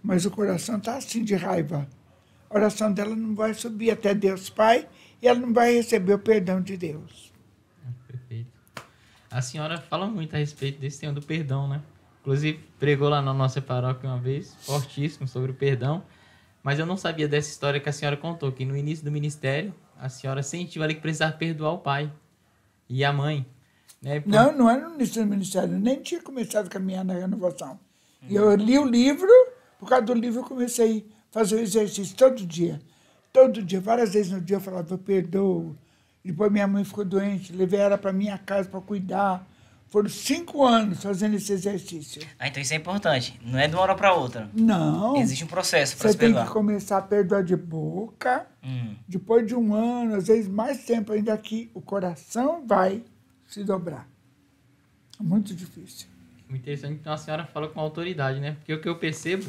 Mas o coração está assim de raiva. A oração dela não vai subir até Deus Pai e ela não vai receber o perdão de Deus. Perfeito. A senhora fala muito a respeito desse tema do perdão, né? Inclusive, pregou lá na nossa paróquia uma vez, fortíssimo, sobre o perdão. Mas eu não sabia dessa história que a senhora contou, que no início do ministério, a senhora sentiu ali que precisava perdoar o pai e a mãe. Né? Não era no início do ministério, eu nem tinha começado a caminhar na renovação. Eu li o livro, por causa do livro eu comecei a fazer o exercício todo dia, várias vezes no dia eu falava, eu perdoo. Depois minha mãe ficou doente, levei ela para minha casa para cuidar. Foram 5 anos fazendo esse exercício. Então isso é importante. Não é de uma hora para outra. Não. Existe um processo para se Você tem perdoar. que começar a perdoar de boca. Depois de 1 ano, às vezes mais tempo ainda que o coração vai se dobrar. É muito difícil. Muito interessante. Então a senhora fala com autoridade, né? Porque o que eu percebo,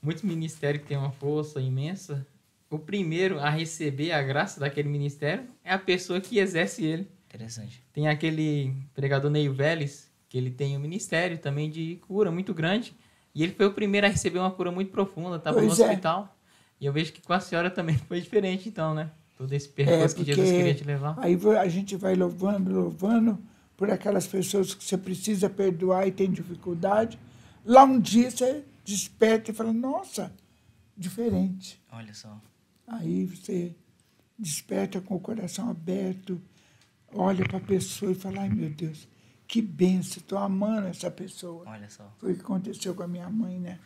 muitos ministérios que têm uma força imensa, o primeiro a receber a graça daquele ministério é a pessoa que exerce ele. Interessante. Tem aquele pregador Neil Vélez, que ele tem um ministério também de cura muito grande. E ele foi o primeiro a receber uma cura muito profunda, estava no hospital. E eu vejo que com a senhora também foi diferente, então, né? Todo esse percurso que Jesus queria te levar. Aí a gente vai louvando por aquelas pessoas que você precisa perdoar e tem dificuldade. Lá um dia você desperta e fala, nossa, diferente. Olha só. Aí você desperta com o coração aberto, olha para a pessoa e fala, ai meu Deus, que benção, estou amando essa pessoa. Olha só. Foi o que aconteceu com a minha mãe, né?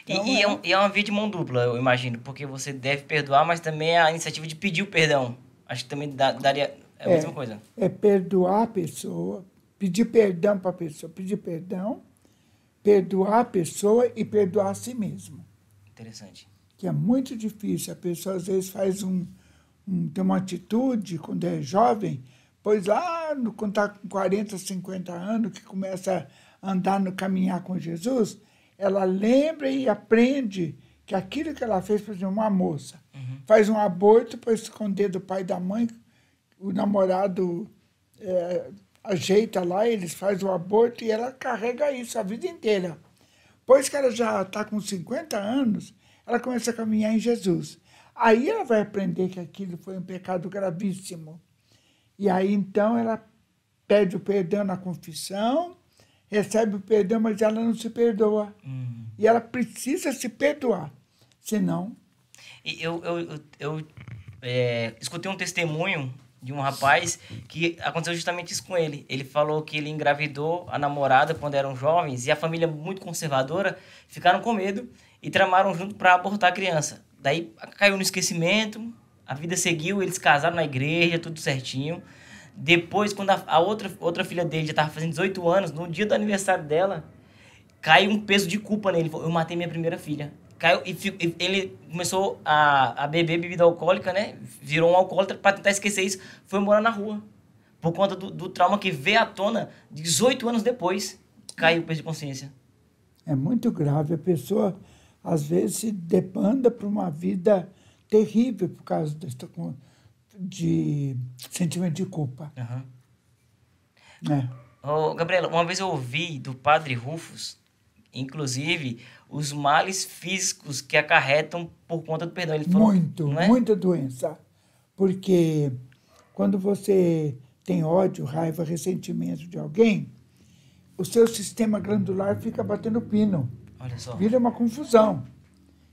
Então, e é uma via de mão dupla, eu imagino, porque você deve perdoar, mas também a iniciativa de pedir o perdão. Acho que também daria a mesma coisa. É perdoar a pessoa, pedir perdão para a pessoa, pedir perdão, perdoar a pessoa e perdoar a si mesmo. Interessante. Que é muito difícil. A pessoa, às vezes, faz tem uma atitude, quando é jovem, pois lá, quando está com 40, 50 anos, que começa a andar no caminhar com Jesus, ela lembra e aprende que aquilo que ela fez, por exemplo, uma moça, faz um aborto para esconder do pai e da mãe, o namorado ajeita lá, eles fazem o aborto e ela carrega isso a vida inteira. Pois que ela já está com 50 anos, ela começa a caminhar em Jesus. Aí ela vai aprender que aquilo foi um pecado gravíssimo. E aí, então, ela pede o perdão na confissão, recebe o perdão, mas ela não se perdoa. E ela precisa se perdoar, senão... Eu escutei um testemunho de um rapaz que aconteceu justamente isso com ele. Ele falou que ele engravidou a namorada quando eram jovens e a família muito conservadora ficaram com medo e tramaram junto para abortar a criança. Daí caiu no esquecimento, a vida seguiu, eles casaram na igreja, tudo certinho. Depois, quando a outra filha dele já estava fazendo 18 anos, no dia do aniversário dela, caiu um peso de culpa nele. Ele falou, eu matei minha primeira filha. Caiu e ele começou a beber bebida alcoólica, né? Virou um alcoólatra para tentar esquecer isso. Foi morar na rua. Por conta do trauma que veio à tona 18 anos depois. Caiu o peso de consciência. É muito grave. A pessoa, às vezes, se debanda para uma vida terrível por causa de sentimento de culpa. Gabriela, uma vez eu ouvi do padre Rufus, inclusive, os males físicos que acarretam por conta do perdão. Ele falou, muita doença. Porque quando você tem ódio, raiva, ressentimento de alguém, o seu sistema glandular fica batendo pino. Olha só. Vira uma confusão.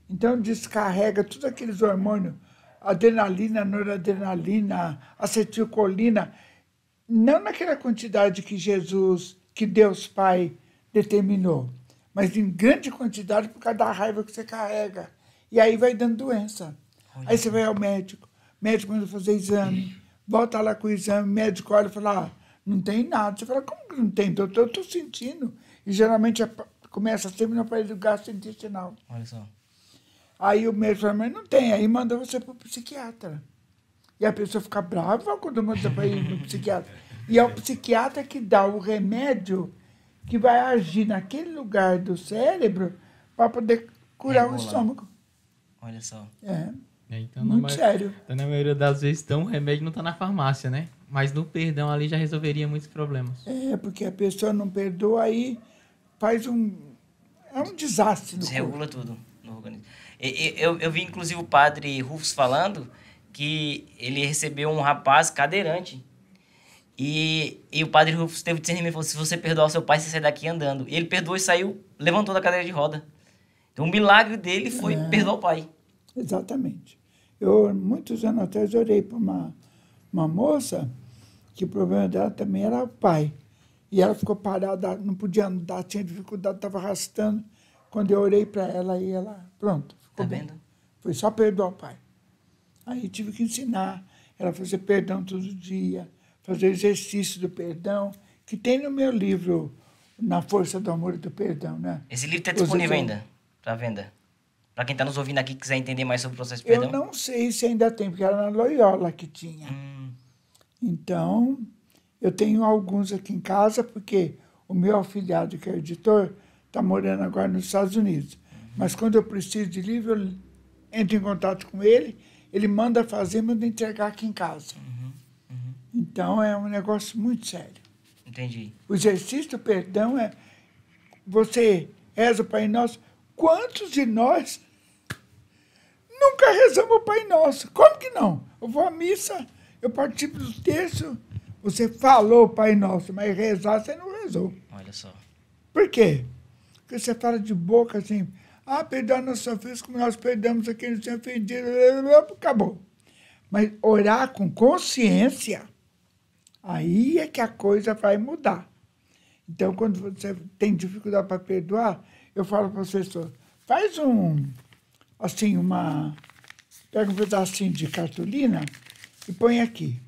Então, descarrega todos aqueles hormônios, adrenalina, noradrenalina, acetilcolina, não naquela quantidade que Deus Pai determinou, mas em grande quantidade por causa da raiva que você carrega. E aí vai dando doença. Aí você vai ao médico, o médico manda fazer exame, volta lá com o exame, o médico olha e fala, não tem nada. Você fala, como que não tem, doutor? Eu estou sentindo. E geralmente começa sempre no aparelho gastrointestinal. Olha só. Aí o médico fala, mas não tem. Aí manda você para o psiquiatra. E a pessoa fica brava quando manda para ir no psiquiatra. E é o psiquiatra que dá o remédio que vai agir naquele lugar do cérebro para poder curar o estômago. Olha só. Então, muito sério. Então, na maioria das vezes, então, o remédio não está na farmácia, né? Mas no perdão ali já resolveria muitos problemas. Porque a pessoa não perdoa, aí faz é um desastre no corpo. Desregula tudo no organismo. Eu vi, inclusive, o padre Rufus falando que ele recebeu um rapaz cadeirante. E o padre Rufus teve discernimento e falou, se você perdoar o seu pai, você sai daqui andando. E ele perdoou e saiu, levantou da cadeira de roda. Então, o milagre dele foi perdoar o pai. Exatamente. Eu, muitos anos atrás, orei para uma moça que o problema dela também era o pai. E ela ficou parada, não podia andar, tinha dificuldade, estava arrastando. Quando eu orei para ela, aí ela, pronto, ficou bem. Foi só perdoar o pai. Aí tive que ensinar ela a fazer perdão todo dia, fazer exercício do perdão, que tem no meu livro, Na Força do Amor e do Perdão, né? Esse livro está disponível ainda para venda? Para quem está nos ouvindo aqui e quiser entender mais sobre o processo de perdão? Eu não sei se ainda tem, porque era na Loyola que tinha. Então, eu tenho alguns aqui em casa, porque o meu afilhado, que é editor, está morando agora nos Estados Unidos. Mas quando eu preciso de livro, eu entro em contato com ele, ele manda fazer, manda entregar aqui em casa. Então, é um negócio muito sério. Entendi. O exercício do perdão é... Você reza o Pai Nosso. Quantos de nós nunca rezamos o Pai Nosso? Como que não? Eu vou à missa, eu participo do texto, você falou o Pai Nosso, mas rezar você não rezou. Olha só. Por quê? Porque você fala de boca assim, perdoa nossas ofensas como nós perdoamos a quem nos tem ofendido, acabou. Mas orar com consciência, aí é que a coisa vai mudar. Então, quando você tem dificuldade para perdoar, eu falo para o professor, faz pega um pedacinho de cartolina e põe aqui.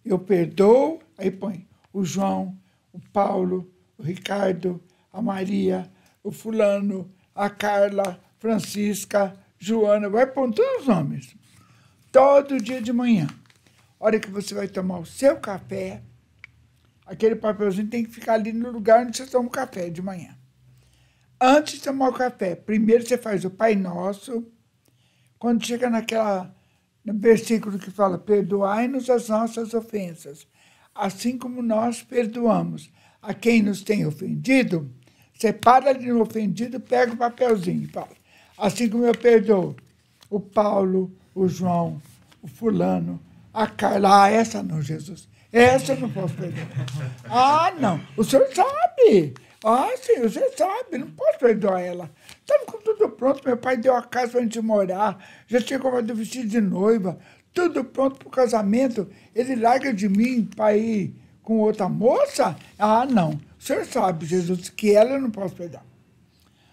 Eu perdoo, aí põe o João, o Paulo, o Ricardo, a Maria, o fulano, a Carla, Francisca, Joana, vai pôr todos os nomes. Todo dia de manhã. A hora que você vai tomar o seu café, aquele papelzinho tem que ficar ali no lugar onde você toma o café de manhã. Antes de tomar o café, primeiro você faz o Pai Nosso. Quando chega no versículo que fala, perdoai-nos as nossas ofensas, assim como nós perdoamos a quem nos tem ofendido, você para ali no ofendido, pega o papelzinho e fala, assim como eu perdoo o Paulo, o João, o fulano, a Carla, essa não, Jesus, essa eu não posso perdoar. Não, o senhor sabe. Sim, você sabe, não posso perdoar ela. Estava com tudo pronto, meu pai deu a casa para a gente morar, já tinha comprado o vestido de noiva, tudo pronto para o casamento. Ele larga de mim para ir com outra moça? Não. O senhor sabe, Jesus, que ela eu não posso perdoar.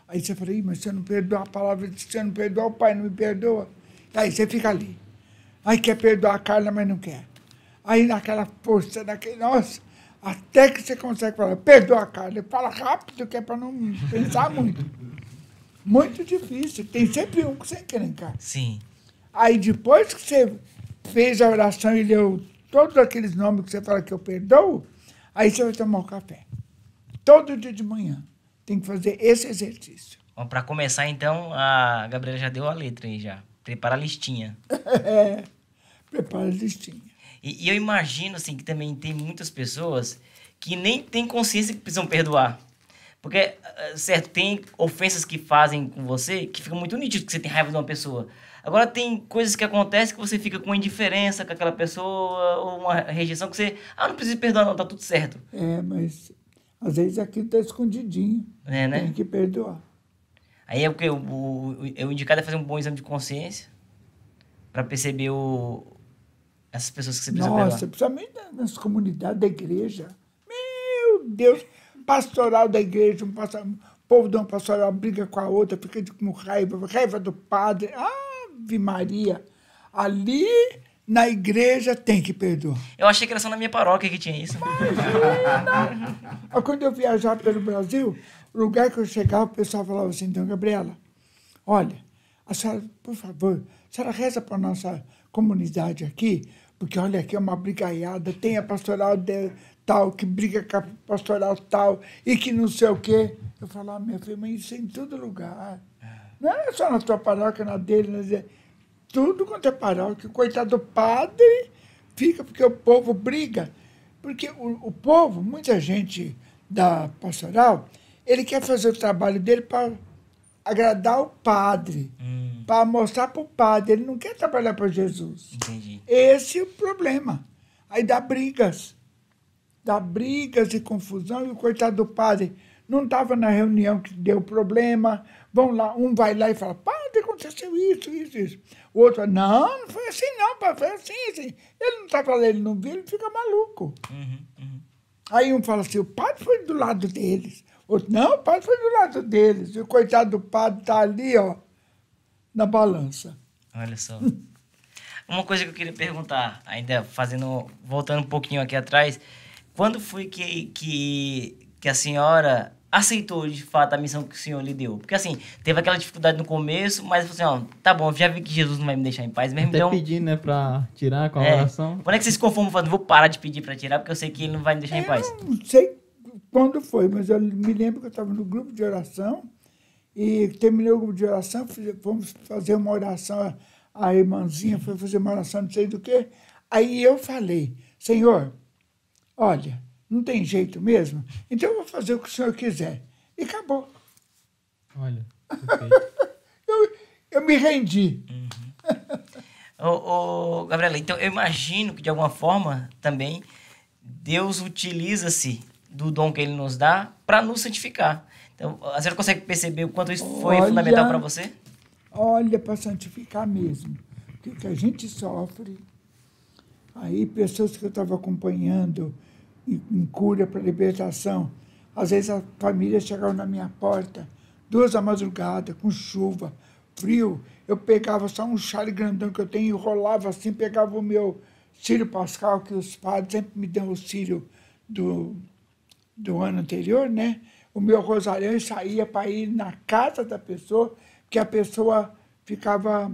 Aí você fala, mas você não perdoa a palavra, você não perdoa, o pai não me perdoa. Aí você fica ali. Aí quer perdoar a Carla, mas não quer. Aí naquela força, nossa, até que você consegue falar, perdoa a Carla. Fala rápido, que é para não pensar muito. Muito difícil. Tem sempre um que você quer encarar. Sim. Aí depois que você fez a oração e leu todos aqueles nomes que você fala que eu perdoo, aí você vai tomar o café. Todo dia de manhã. Tem que fazer esse exercício. Bom, para começar, então, a Gabriela já deu a letra aí já. Prepara a listinha. Prepara a listinha. E eu imagino, assim, que também tem muitas pessoas que nem têm consciência que precisam perdoar. Porque, certo, tem ofensas que fazem com você que fica muito nítido que você tem raiva de uma pessoa. Agora, tem coisas que acontecem que você fica com indiferença com aquela pessoa, ou uma rejeição que você... não precisa perdoar não, tá tudo certo. Mas às vezes aquilo tá escondidinho. Né? Tem que perdoar. Aí é o que eu indicado é fazer um bom exame de consciência para perceber essas pessoas que você precisa perdoar. Nossa, principalmente nas comunidades da igreja. Meu Deus, pastoral da igreja, o povo de uma pastoral briga com a outra, fica com raiva do padre. Ave Maria, ali na igreja tem que perdoar. Eu achei que era só na minha paróquia que tinha isso. Quando eu viajava pelo Brasil, o lugar que eu chegava, o pessoal falava assim, então, Gabriela, olha, a senhora, por favor, a senhora reza para a nossa comunidade aqui, porque olha, aqui é uma brigaiada, tem a pastoral tal, que briga com a pastoral tal, e que não sei o quê. Eu falava, minha filha, mas isso é em todo lugar. Não é só na tua paróquia, na dele, tudo quanto é paróquia. Coitado do padre fica, porque o povo briga. Porque o povo, muita gente da pastoral, ele quer fazer o trabalho dele para agradar o padre, para mostrar para o padre. Ele não quer trabalhar para Jesus. Entendi. Esse é o problema. Aí dá brigas e confusão, e o coitado do padre não estava na reunião que deu problema. Vão lá, um vai lá e fala, padre, aconteceu isso. O outro fala, não foi assim não, padre, foi assim. Ele não estava lá, ele não viu, ele fica maluco. Aí um fala assim, o padre foi do lado deles. Outro, não, o padre foi do lado deles. E o coitado do padre está ali, na balança. Olha só. Uma coisa que eu queria perguntar, ainda voltando um pouquinho aqui atrás, quando foi que a senhora aceitou, de fato, a missão que o Senhor lhe deu? Porque, assim, teve aquela dificuldade no começo, mas você assim, ó, tá bom, eu já vi que Jesus não vai me deixar em paz mesmo, até então... pedindo, né, pra tirar com a oração. Quando é que você se conforma falando, vou parar de pedir pra tirar, porque eu sei que ele não vai me deixar em paz? Eu não sei quando foi, mas eu me lembro que eu estava no grupo de oração e terminei o grupo de oração, fomos fazer uma oração, a irmãzinha foi fazer uma oração, não sei do que. Aí eu falei, Senhor, olha, não tem jeito mesmo, então eu vou fazer o que o Senhor quiser. E acabou. Olha, perfeito. eu me rendi. Gabriela, então eu imagino que de alguma forma também Deus utiliza-se do dom que ele nos dá para nos santificar. Então, a senhora consegue perceber o quanto isso foi fundamental para você? Olha, para santificar mesmo. O que a gente sofre. Aí, pessoas que eu estava acompanhando em cura para libertação, às vezes a família chegava na minha porta, 2 da madrugada, com chuva, frio. Eu pegava só um chale grandão que eu tenho, enrolava assim, pegava o meu Círio Pascal, que os padres sempre me dão o Círio do ano anterior, né? O meu rosarião e saía para ir na casa da pessoa, porque a pessoa ficava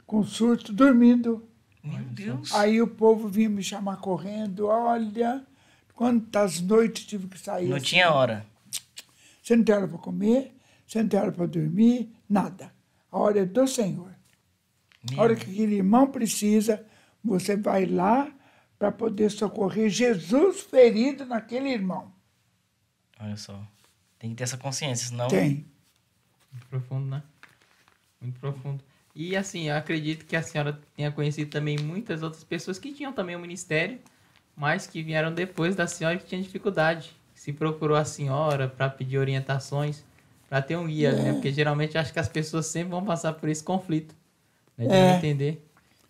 com surto, dormindo. Meu Deus! Aí o povo vinha me chamar correndo, olha, quantas noites tive que sair. Não assim. tinha hora. Você não tem hora para comer, você não tem hora para dormir, nada. A hora é do Senhor. A hora que aquele irmão precisa, você vai lá para poder socorrer Jesus ferido naquele irmão. Olha só. Tem que ter essa consciência, senão... Tem. Muito profundo, né? Muito profundo. E assim, eu acredito que a senhora tenha conhecido também muitas outras pessoas que tinham também o ministério, mas que vieram depois da senhora que tinha dificuldade. Se procurou a senhora para pedir orientações, para ter um guia, né? Porque geralmente acho que as pessoas sempre vão passar por esse conflito, né? De não entender.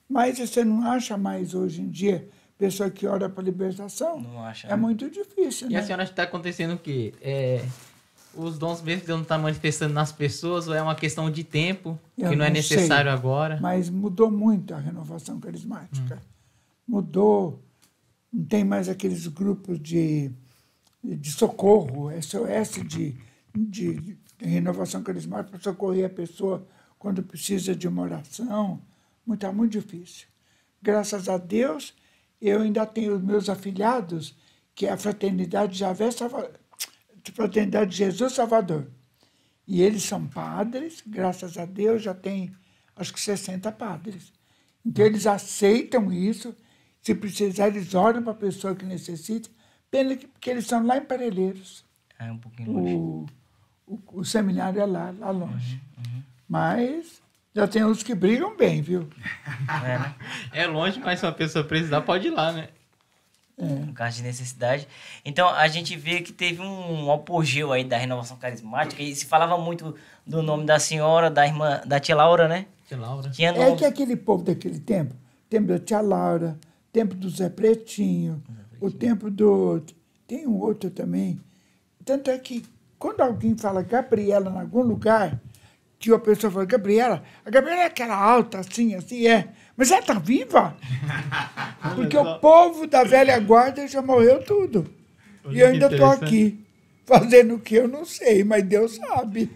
Mas você não acha mais hoje em dia pessoa que ora para libertação? Não acha, É muito difícil, E né? a senhora acha que está acontecendo o quê? Os dons mesmo que Deus não está manifestando nas pessoas, ou é uma questão de tempo, Eu que não é não necessário sei, agora? Mas mudou muito a renovação carismática. Mudou. Não tem mais aqueles grupos de socorro, SOS de renovação carismática para socorrer a pessoa quando precisa de uma oração. Está muito difícil. Graças a Deus, eu ainda tenho os meus afilhados, que é a Fraternidade Fraternidade de Jesus Salvador. E eles são padres, graças a Deus, já tem acho que 60 padres. Então, eles aceitam isso. Se precisar, eles oram para a pessoa que necessita. Pena que eles são lá em Parelheiros. É um pouquinho longe. O seminário é lá longe. Mas já tem uns que brigam bem, viu? Né? É longe, mas se uma pessoa precisar, pode ir lá, né? No caso de necessidade. Então, a gente vê que teve um apogeu aí da renovação carismática e se falava muito do nome da senhora, da irmã, da tia Laura, né? Tia Laura. Tinha É nome... que aquele povo daquele tempo da tia Laura, tempo do Zé Pretinho, o tempo do... Tem um outro também. Tanto é que quando alguém fala Gabriela em algum lugar, que a pessoa fala, a Gabriela é aquela alta, assim, mas ela está viva? Porque o povo da velha guarda já morreu tudo. E eu ainda estou aqui, fazendo o que eu não sei, mas Deus sabe.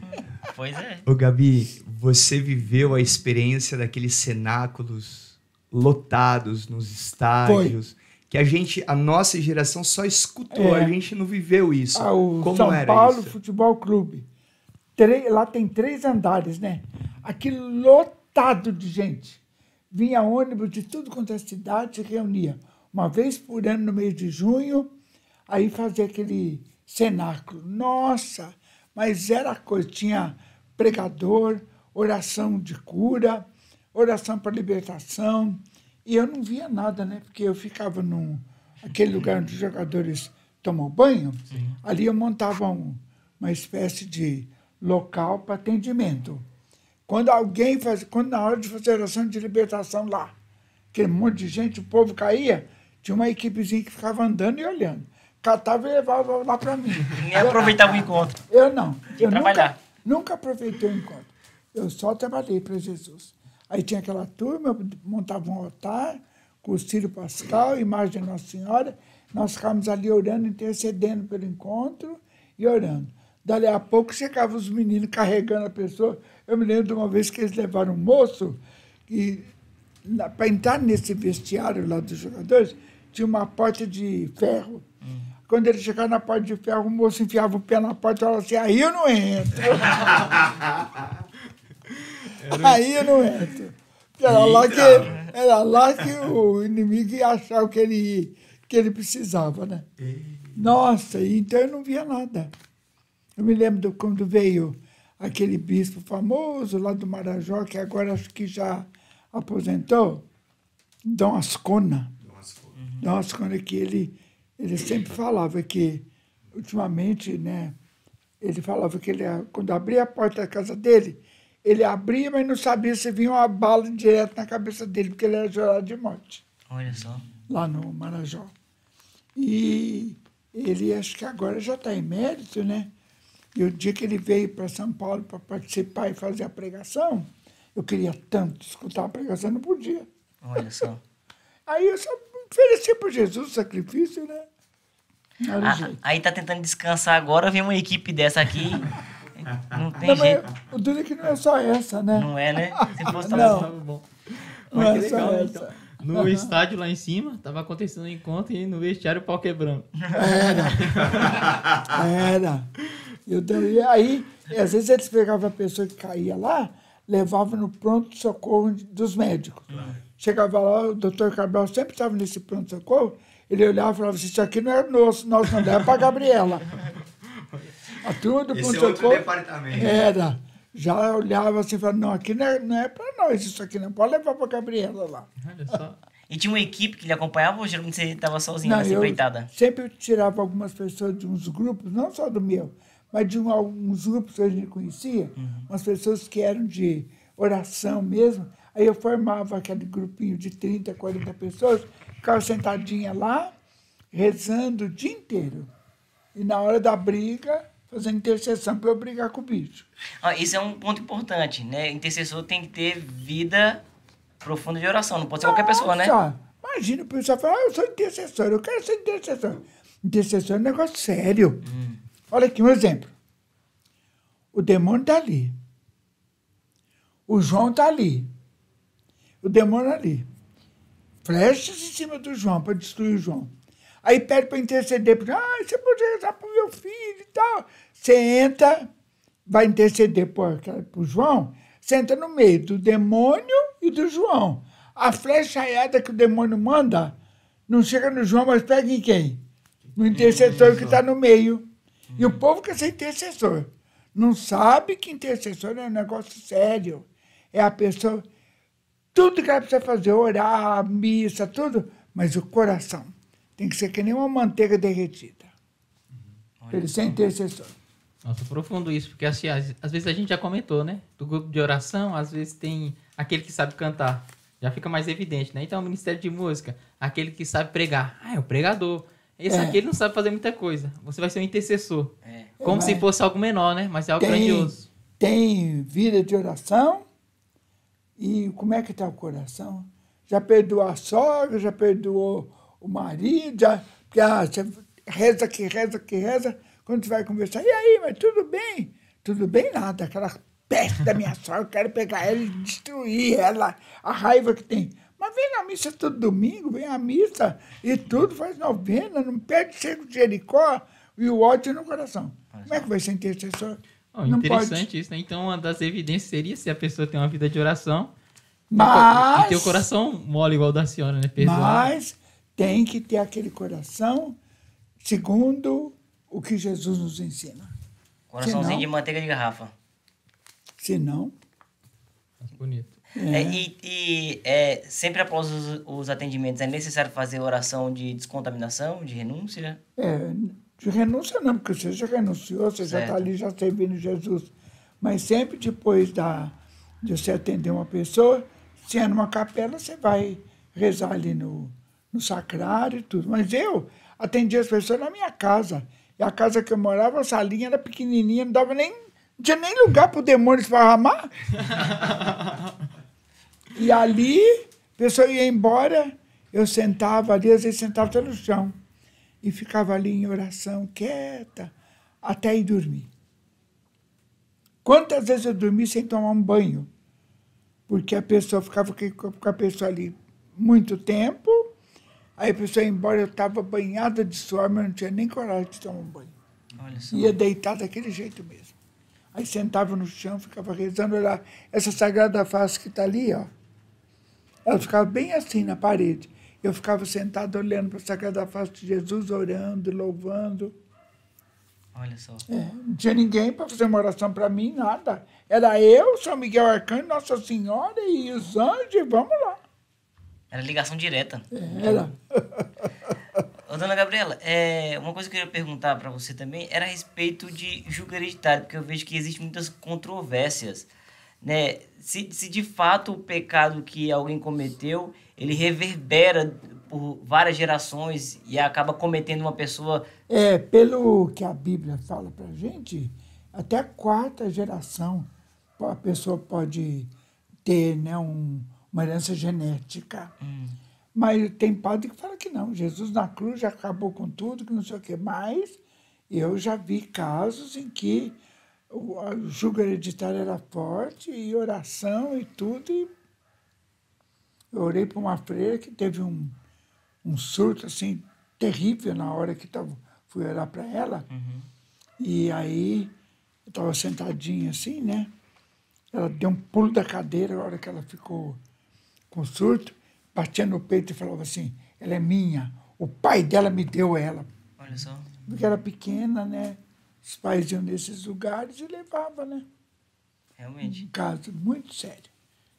Pois é. Ô Gabi, você viveu a experiência daqueles cenáculos lotados nos estádios, que a nossa geração só escutou, a gente não viveu isso. O Como São era Paulo isso? Futebol Clube. Lá tem 3 andares, né? Aquilo lotado de gente. Vinha ônibus de tudo quanto é cidade, se reunia uma vez por ano no mês de junho, aí fazia aquele cenáculo. Nossa, mas era coisa, tinha pregador, oração de cura, oração para libertação, e eu não via nada, né? Porque eu ficava aquele lugar onde os jogadores tomam banho, ali eu montava uma espécie de local para atendimento. Quando na hora de fazer oração de libertação lá, aquele monte de gente, o povo caía, tinha uma equipezinha que ficava andando e olhando. Catava e levava lá para mim. Nem aproveitava o encontro. Eu não. Tinha que trabalhar. Nunca aproveitei o encontro. Eu só trabalhei para Jesus. Aí tinha aquela turma, eu montava um altar, com o Círio Pascal, imagem de Nossa Senhora. Nós ficávamos ali orando, intercedendo pelo encontro e orando. Dali a pouco chegavam os meninos carregando a pessoa. Eu me lembro de uma vez que eles levaram um moço e para entrar nesse vestiário lá dos jogadores, tinha uma porta de ferro. Quando ele chegava na porta de ferro, o moço enfiava o pé na porta e falava assim, aí eu não entro. Aí eu não entro. Era lá que o inimigo ia achar o que ele precisava, né? Nossa, então eu não via nada. Eu me lembro de quando veio aquele bispo famoso lá do Marajó, que agora acho que já aposentou, Dom Ascona. Dom Ascona, que ele sempre falava que, ultimamente, né, ele falava que quando abria a porta da casa dele, ele abria, mas não sabia se vinha uma bala direto na cabeça dele, porque ele era jurado de morte. Olha só. Lá no Marajó. E ele, acho que agora já está emérito, né? E o dia que ele veio para São Paulo para participar e fazer a pregação, eu queria tanto escutar a pregação, não podia. Olha só. Aí eu só ofereci para Jesus o sacrifício, né? Aí tá tentando descansar agora, vem uma equipe dessa aqui. Não tem Não, jeito. mas o duro é que não é só essa, né? Não é, né? Se fosse Não. Tava bom. Não Mas é que só legal, né? essa. Então, no estádio lá em cima, tava acontecendo um encontro e no vestiário o pau quebrando. Era. E aí, às vezes eles pegavam a pessoa que caía lá, levavam no pronto-socorro dos médicos. Chegava lá, o doutor Cabral sempre estava nesse pronto-socorro, ele olhava e falava assim, isso aqui não é nosso, nós não leva para a Gabriela. A turma do pronto-socorro era. Já olhava assim e falava, não, aqui não é para nós, isso aqui não pode levar para a Gabriela lá. Olha só. E tinha uma equipe que lhe acompanhava ou geralmente você estava sozinho Não, nessa eu empreitada? sempre tirava algumas pessoas de uns grupos, não só do meu, mas de alguns grupos que a gente conhecia, umas pessoas que eram de oração mesmo. Aí eu formava aquele grupinho de 30, 40 pessoas, ficava sentadinha lá, rezando o dia inteiro. E na hora da briga, fazendo intercessão para eu brigar com o bicho. Isso é um ponto importante, né? Intercessor tem que ter vida profunda de oração, não pode ser qualquer pessoa, né? Nossa, imagina o pessoal falar, eu sou intercessor, eu quero ser intercessor. Intercessor é um negócio sério. Olha aqui um exemplo. O demônio está ali. O João está ali. O demônio ali. Flechas em cima do João para destruir o João. Aí pede para interceder. Você pode rezar para o meu filho e tal. Você entra, vai interceder por João, você entra no meio do demônio e do João. A flechaiada que o demônio manda não chega no João, mas pega em quem? No intercessor que está no meio. E o povo quer ser intercessor. Não sabe que intercessor é um negócio sério. É a pessoa... Tudo que ela precisa fazer, orar, missa, tudo, mas o coração tem que ser que nem uma manteiga derretida. Para ele ser intercessor. Nossa, profundo isso, porque assim, às vezes a gente já comentou, né? Do grupo de oração, às vezes tem aquele que sabe cantar. Já fica mais evidente, né? Então, o Ministério de Música, aquele que sabe pregar. É o pregador. Esse aqui ele não sabe fazer muita coisa. Você vai ser um intercessor. Como se fosse algo menor, né? Mas é algo grandioso. Tem vida de oração. E como é que está o coração? Já perdoou a sogra, já perdoou o marido, porque você reza que reza que reza, quando você vai conversar, e aí, mas tudo bem? Tudo bem nada, aquela peste da minha sogra, eu quero pegar ela e destruir ela, a raiva que tem. Mas vem na missa todo domingo, vem à missa e tudo, faz novena, não perde cerco de Jericó e o ódio no coração. Como é que vai ser intercessor? Interessante pode. Isso, né? Então, uma das evidências seria se a pessoa tem uma vida de oração e ter o coração mole igual o da senhora, né? Pesado. Mas tem que ter aquele coração segundo o que Jesus nos ensina. Coraçãozinho de manteiga de garrafa. Se não... Bonito. Sempre após os atendimentos, é necessário fazer oração de descontaminação, de renúncia? De renúncia não, porque você já renunciou, você já está ali, já servindo Jesus. Mas sempre depois de você atender uma pessoa, se é numa capela, você vai rezar ali no sacrário e tudo. Mas eu atendi as pessoas na minha casa. E a casa que eu morava, a salinha era pequenininha, não tinha nem lugar para o demônio esparramar. E ali, a pessoa ia embora, eu sentava ali, às vezes sentava até no chão. E ficava ali em oração, quieta, até ir dormir. Quantas vezes eu dormi sem tomar um banho? Porque a pessoa ficava com a pessoa ali muito tempo, aí a pessoa ia embora, eu estava banhada de suor, mas não tinha nem coragem de tomar um banho. Olha só. Ia deitar daquele jeito mesmo. Aí sentava no chão, ficava rezando, olhar essa Sagrada Face que está ali, ó. Ela ficava bem assim na parede. Eu ficava sentado olhando para a Sagrada Face de Jesus, orando, louvando. Olha só. Não tinha ninguém para fazer uma oração para mim, nada. Era eu, São Miguel Arcanjo, Nossa Senhora e os anjos, vamos lá. Era ligação direta. Era. Ô, dona Gabriela, uma coisa que eu queria perguntar para você também era a respeito de julgo hereditário, porque eu vejo que existem muitas controvérsias, né? Se de fato o pecado que alguém cometeu, ele reverbera por várias gerações e acaba cometendo uma pessoa... Pelo que a Bíblia fala para a gente, até a 4ª geração a pessoa pode ter, né, uma herança genética. Mas tem padre que fala que não. Jesus na cruz já acabou com tudo, que não sei o quê. Mas eu já vi casos em que o jugo hereditário era forte, e oração e tudo. E eu orei para uma freira que teve um surto assim, terrível na hora que fui orar para ela. E aí eu estava sentadinha assim, né? Ela deu um pulo da cadeira na hora que ela ficou com surto. Batia no peito e falava assim, ela é minha, o pai dela me deu ela. Olha só. Porque era pequena, né? Os pais iam nesses lugares e levavam, né? Realmente. Um caso muito sério.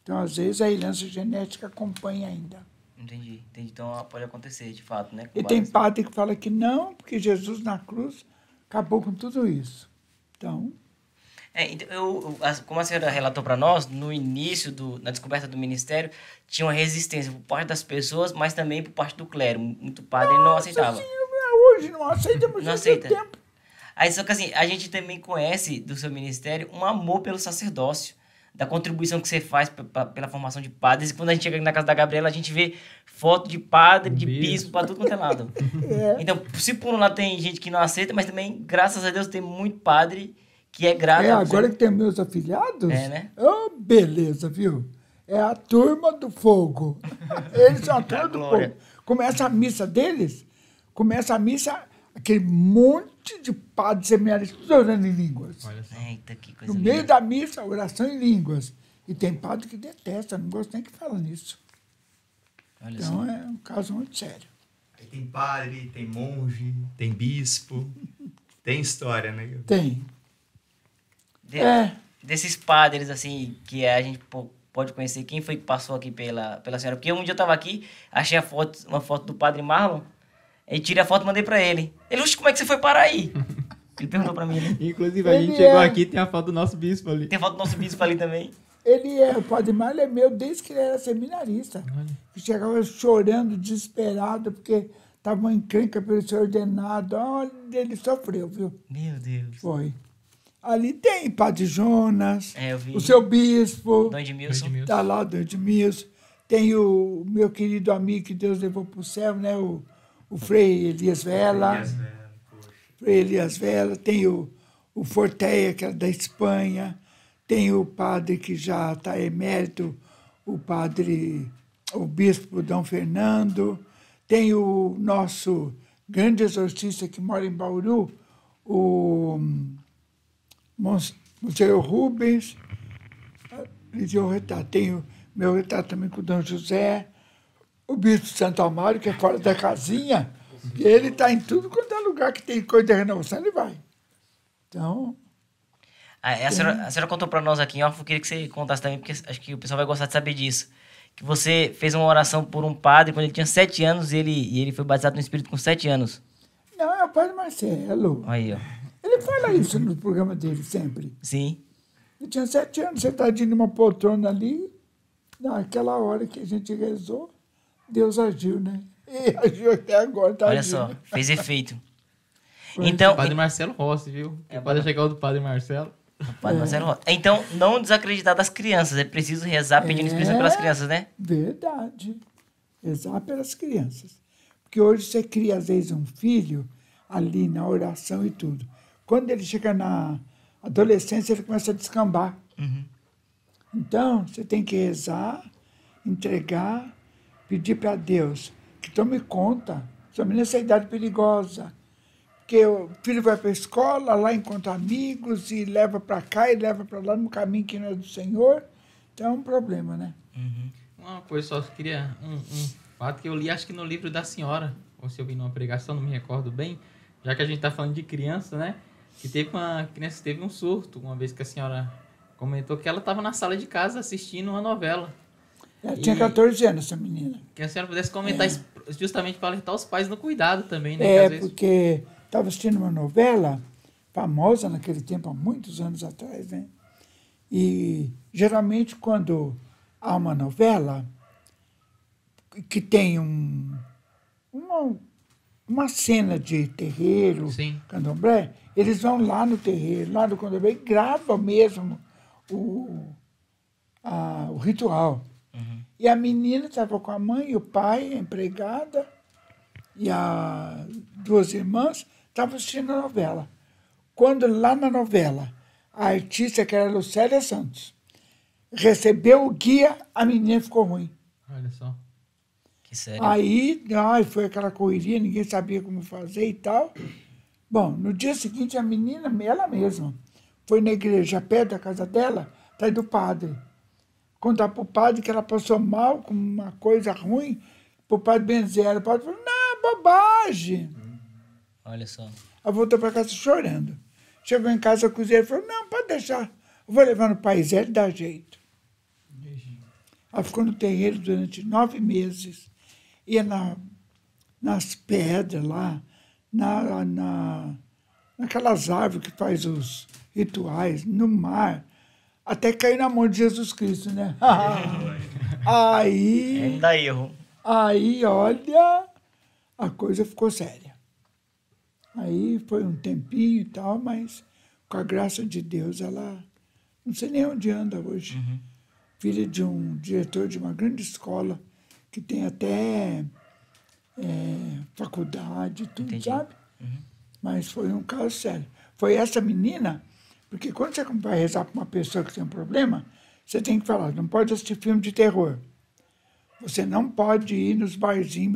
Então, às vezes, a herança genética acompanha ainda. Entendi. Então pode acontecer, de fato, né? E tem padre que fala que não, porque Jesus na cruz acabou com tudo isso. Então... Então, como a senhora relatou para nós, no início, na descoberta do ministério, tinha uma resistência por parte das pessoas, mas também por parte do clero. Muito padre não aceitava. Hoje não aceita, mas não aceita. Tempo. Aí, só que assim, a gente também conhece do seu ministério um amor pelo sacerdócio, da contribuição que você faz pela formação de padres. E quando a gente chega na casa da Gabriela, a gente vê foto de padre, de bispo, para tudo quanto é lado. Então, se por um lado tem gente que não aceita, mas também, graças a Deus, tem muito padre que é grato. Agora que tem meus afilhados, né? Oh, beleza, viu? É a turma do fogo. Eles são a turma do fogo. Começa a missa deles, aquele monte de padres seminários, tudo orando em línguas. Eita, que coisa no linda. meio da missa, oração em línguas. E tem padre que detesta, não gosta nem que fala nisso. Olha então só. É um caso muito sério. Aí tem padre, tem monge, tem bispo. Tem história, né? Tem. Desses padres, assim, que a gente pode conhecer, quem foi que passou aqui pela senhora? Porque um dia eu tava aqui, achei uma foto do padre Marlon, aí tirei a foto e mandei pra ele. Ele, oxe, como é que você foi parar aí? Ele perguntou pra mim, né? Inclusive, a gente chegou aqui e tem a foto do nosso bispo ali. Tem foto do nosso bispo ali também. O padre Marlon é meu desde que ele era seminarista. Que chegava chorando, desesperado, porque estava uma encrenca pelo ser ordenado. Olha, ele sofreu, viu? Meu Deus. Foi. Ali tem Padre Jonas, eu vi. O seu bispo. Dom Edmilson. Está lá, Dom Edmilson. Tem o meu querido amigo que Deus levou para o céu, né? O Frei Elias Vela. Frei Elias Vela. Tem o Forteia, que é da Espanha. Tem o padre que já está emérito, o bispo Dom Fernando. Tem o nosso grande exorcista que mora em Bauru, o Monsenhor Rubens. Tem o meu retrato também com o Dom José. O bispo Santo Amaro, que é fora da casinha. E ele está em tudo quanto é lugar que tem coisa de renovação, ele vai. Então... A senhora contou pra nós aqui, ó, eu queria que você contasse também, porque acho que o pessoal vai gostar de saber disso. Que você fez uma oração por um padre quando ele tinha 7 anos e ele foi batizado no Espírito com 7 anos. Não, é o padre Marcelo. Aí, ó. Ele fala isso no programa dele sempre. Sim. Ele tinha 7 anos, sentadinho numa poltrona ali, naquela hora que a gente rezou, Deus agiu, né? E agiu até agora, tá Olha agindo. só, fez efeito. Então, Padre Marcelo Rossi, viu? Pode chegar o do Padre Marcelo. Padre Marcelo. Então, não desacreditar das crianças. É preciso rezar pedindo expressão pelas crianças, né? Verdade. Rezar pelas crianças. Porque hoje você cria, às vezes, um filho ali na oração e tudo. Quando ele chega na adolescência, ele começa a descambar. Então, você tem que rezar, entregar, pedir para Deus que tome conta, somente nessa idade perigosa. Porque o filho vai para a escola, lá encontra amigos e leva para cá e leva para lá no caminho que não é do Senhor. Então é um problema, né? Uma coisa, só queria um fato que eu li, acho que no livro da senhora, ou se eu vi numa pregação, não me recordo bem, já que a gente está falando de criança, né? Que teve uma criança que teve um surto, uma vez que a senhora comentou que ela estava na sala de casa assistindo uma novela. Ela tinha 14 anos, essa menina. Que a senhora pudesse comentar justamente para alertar os pais no cuidado também, né? Porque estava assistindo uma novela famosa naquele tempo, há muitos anos atrás, né? E geralmente quando há uma novela que tem uma cena de terreiro, candomblé, eles vão lá no terreiro, lá no candomblé, e gravam mesmo o ritual. E a menina estava com a mãe, o pai, a empregada, e as 2 irmãs estavam assistindo a novela. Quando lá na novela, a artista, que era Lucélia Santos, recebeu o guia, a menina ficou ruim. Olha só. Que sério. Aí foi aquela correria, ninguém sabia como fazer e tal. Bom, no dia seguinte, a menina, ela mesma, foi na igreja, perto da casa dela, atrás do padre. Contar para o padre que ela passou mal com uma coisa ruim, para o padre benzer. O padre falou, não, bobagem. Olha só. Ela voltou para casa chorando. Chegou em casa, a cozinheira falou, não, pode deixar. Eu vou levar no pai Zé, dá jeito. Ela ficou no terreiro durante 9 meses. Ia nas pedras lá, naquelas árvores que faz os rituais, no mar, até cair na mão de Jesus Cristo, né? Aí... Não dá erro. Aí, olha, a coisa ficou séria. Aí foi um tempinho e tal, mas com a graça de Deus, ela não sei nem onde anda hoje. Filha de um diretor de uma grande escola, que tem até faculdade e tudo, sabe? Mas foi um caso sério. Foi essa menina, porque quando você vai rezar para uma pessoa que tem um problema, você tem que falar, não pode assistir filme de terror. Você não pode ir nos barzinhos,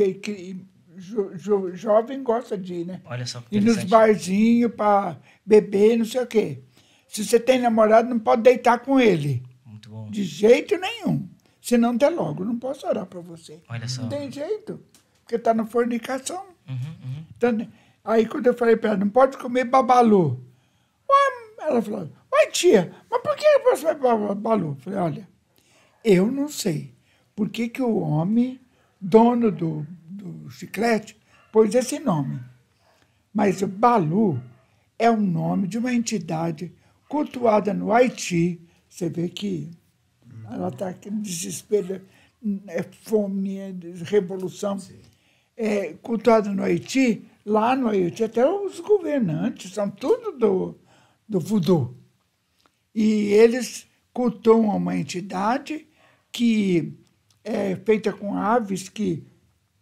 jovem gosta de ir, né? Olha só que ir nos barzinhos para beber, não sei o quê. Se você tem namorado, não pode deitar com ele. Muito bom. De jeito nenhum. Senão até logo, não posso orar para você. Olha só. Não tem jeito, porque está na fornicação. Então, aí quando eu falei para ela, não pode comer babalu. Ela falou, oi tia, mas por que você vai babalu? Eu falei, olha, eu não sei por que o homem, dono do chiclete, pôs esse nome. Mas o Balu é o nome de uma entidade cultuada no Haiti. Você vê que ela está aqui no desespero, é fome, é revolução. É cultuada no Haiti, lá no Haiti, até os governantes são tudo do voodoo. E eles cultuam uma entidade que é feita com aves que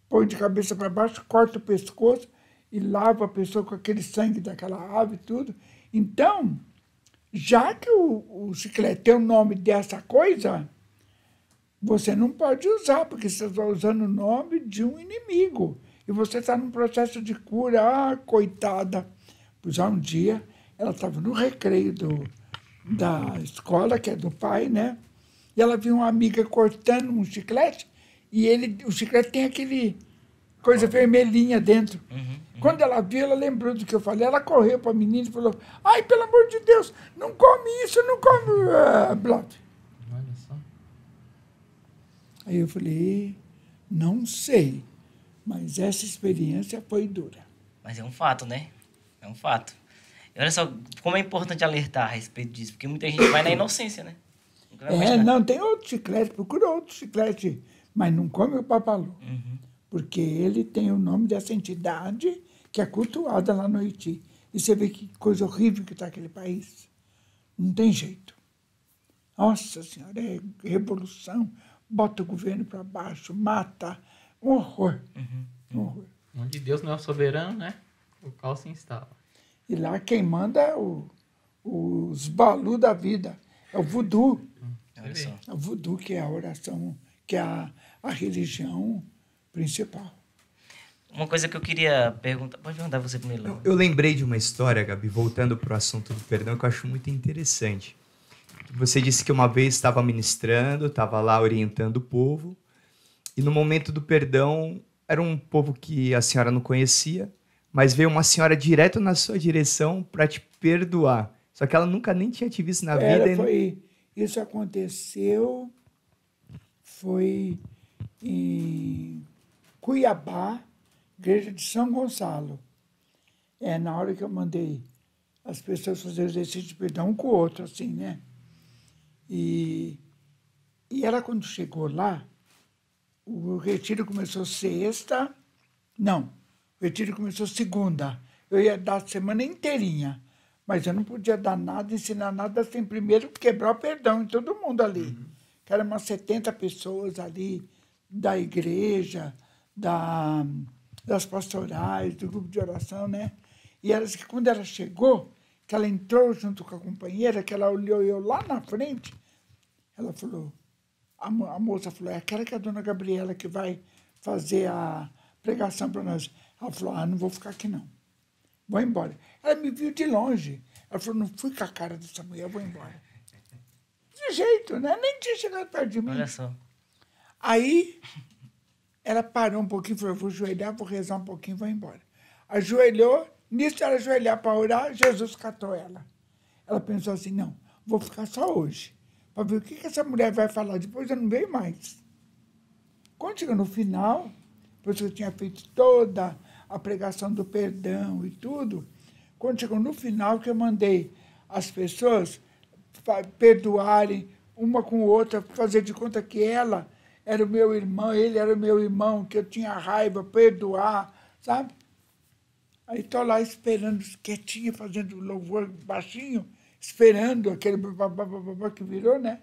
põe de cabeça para baixo, corta o pescoço e lava a pessoa com aquele sangue daquela ave e tudo. Então, já que o chiclete tem o nome dessa coisa, você não pode usar, porque você está usando o nome de um inimigo. E você está num processo de cura. Ah, coitada. Pois há um dia, ela estava no recreio da escola, que é do pai, né? E ela viu uma amiga cortando um chiclete, e o chiclete tem aquele coisa vermelhinha dentro. Quando ela viu, ela lembrou do que eu falei. Ela correu para a menina e falou, ai, pelo amor de Deus, não come isso, não come... Blot. Olha só. Aí eu falei, não sei, mas essa experiência foi dura. Mas é um fato, né? É um fato. E olha só como é importante alertar a respeito disso, porque muita gente vai na inocência, né? Não, tem outro chiclete, procura outro chiclete, mas não come o babalu. Porque ele tem o nome dessa entidade que é cultuada lá no Haiti. E você vê que coisa horrível que está aquele país. Não tem jeito. Nossa Senhora, é revolução. Bota o governo para baixo, mata Um horror. Um horror. Onde Deus não é o soberano, né? O caos se instala. E lá quem manda é os balus da vida. É o voodoo. Olha só. É o voodoo que é a oração, que é a religião principal. Uma coisa que eu queria perguntar... Pode mandar você primeiro, Léo. Eu lembrei de uma história, Gabi, voltando para o assunto do perdão, que eu acho muito interessante. Você disse que uma vez estava ministrando, estava lá orientando o povo, e no momento do perdão, era um povo que a senhora não conhecia, mas veio uma senhora direto na sua direção para te perdoar. Só que ela nunca nem tinha te visto na vida. Isso aconteceu, foi em Cuiabá, igreja de São Gonçalo. Na hora que eu mandei as pessoas fazerem exercício de perdão um com o outro, assim, né? E ela, quando chegou lá, o retiro começou sexta. Não, o retiro começou segunda. Eu ia dar a semana inteirinha, mas eu não podia dar nada, ensinar nada sem primeiro quebrar o perdão em todo mundo ali. Que eram umas 70 pessoas ali da igreja, das pastorais, do grupo de oração, né? E elas, que quando ela chegou, que ela entrou junto com a companheira, que ela olhou eu lá na frente, ela falou, a moça falou, é aquela que é a dona Gabriela que vai fazer a pregação para nós. Ela falou, não vou ficar aqui não, vou embora. Ela me viu de longe, ela falou, não fui com a cara dessa mulher, vou embora. De jeito, né? Nem tinha chegado perto de mim. Olha só. Aí, ela parou um pouquinho, falou, vou ajoelhar, vou rezar um pouquinho, vou embora. Ajoelhou, nisso ela ajoelhar para orar, Jesus catou ela. Ela pensou assim, não, vou ficar só hoje, para ver o que essa mulher vai falar, depois eu não vejo mais. Quando chegou no final, depois que eu tinha feito toda a pregação do perdão e tudo, quando chegou no final que eu mandei as pessoas perdoarem uma com outra, fazer de conta que ela era o meu irmão, ele era o meu irmão, que eu tinha raiva, perdoar, sabe? Aí estou lá esperando, quietinha, fazendo louvor baixinho, esperando aquele babá que virou, né?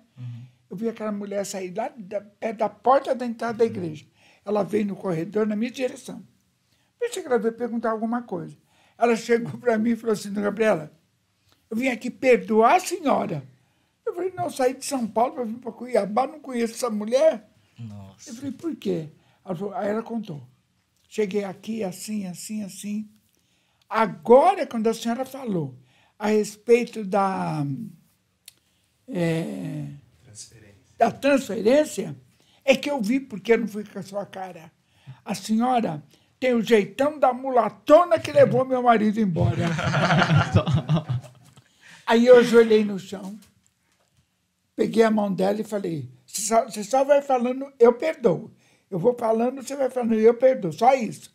Eu vi aquela mulher sair lá da porta da entrada da igreja. Ela veio no corredor, na minha direção. Pensei que ela veio perguntar alguma coisa. Ela chegou para mim e falou assim, Gabriela, eu vim aqui perdoar a senhora. Eu falei, não, eu saí de São Paulo para vir para Cuiabá, não conheço essa mulher. Nossa. Eu falei, por quê? Aí ela contou. Cheguei aqui assim, assim, assim. Agora, quando a senhora falou a respeito da transferência, é que eu vi, porque eu não fui com a sua cara. A senhora tem o jeitão da mulatona que levou meu marido embora. Aí eu ajoelhei no chão, peguei a mão dela e falei, você só vai falando, eu perdoo. Eu vou falando, você vai falando, eu perdoo, só isso.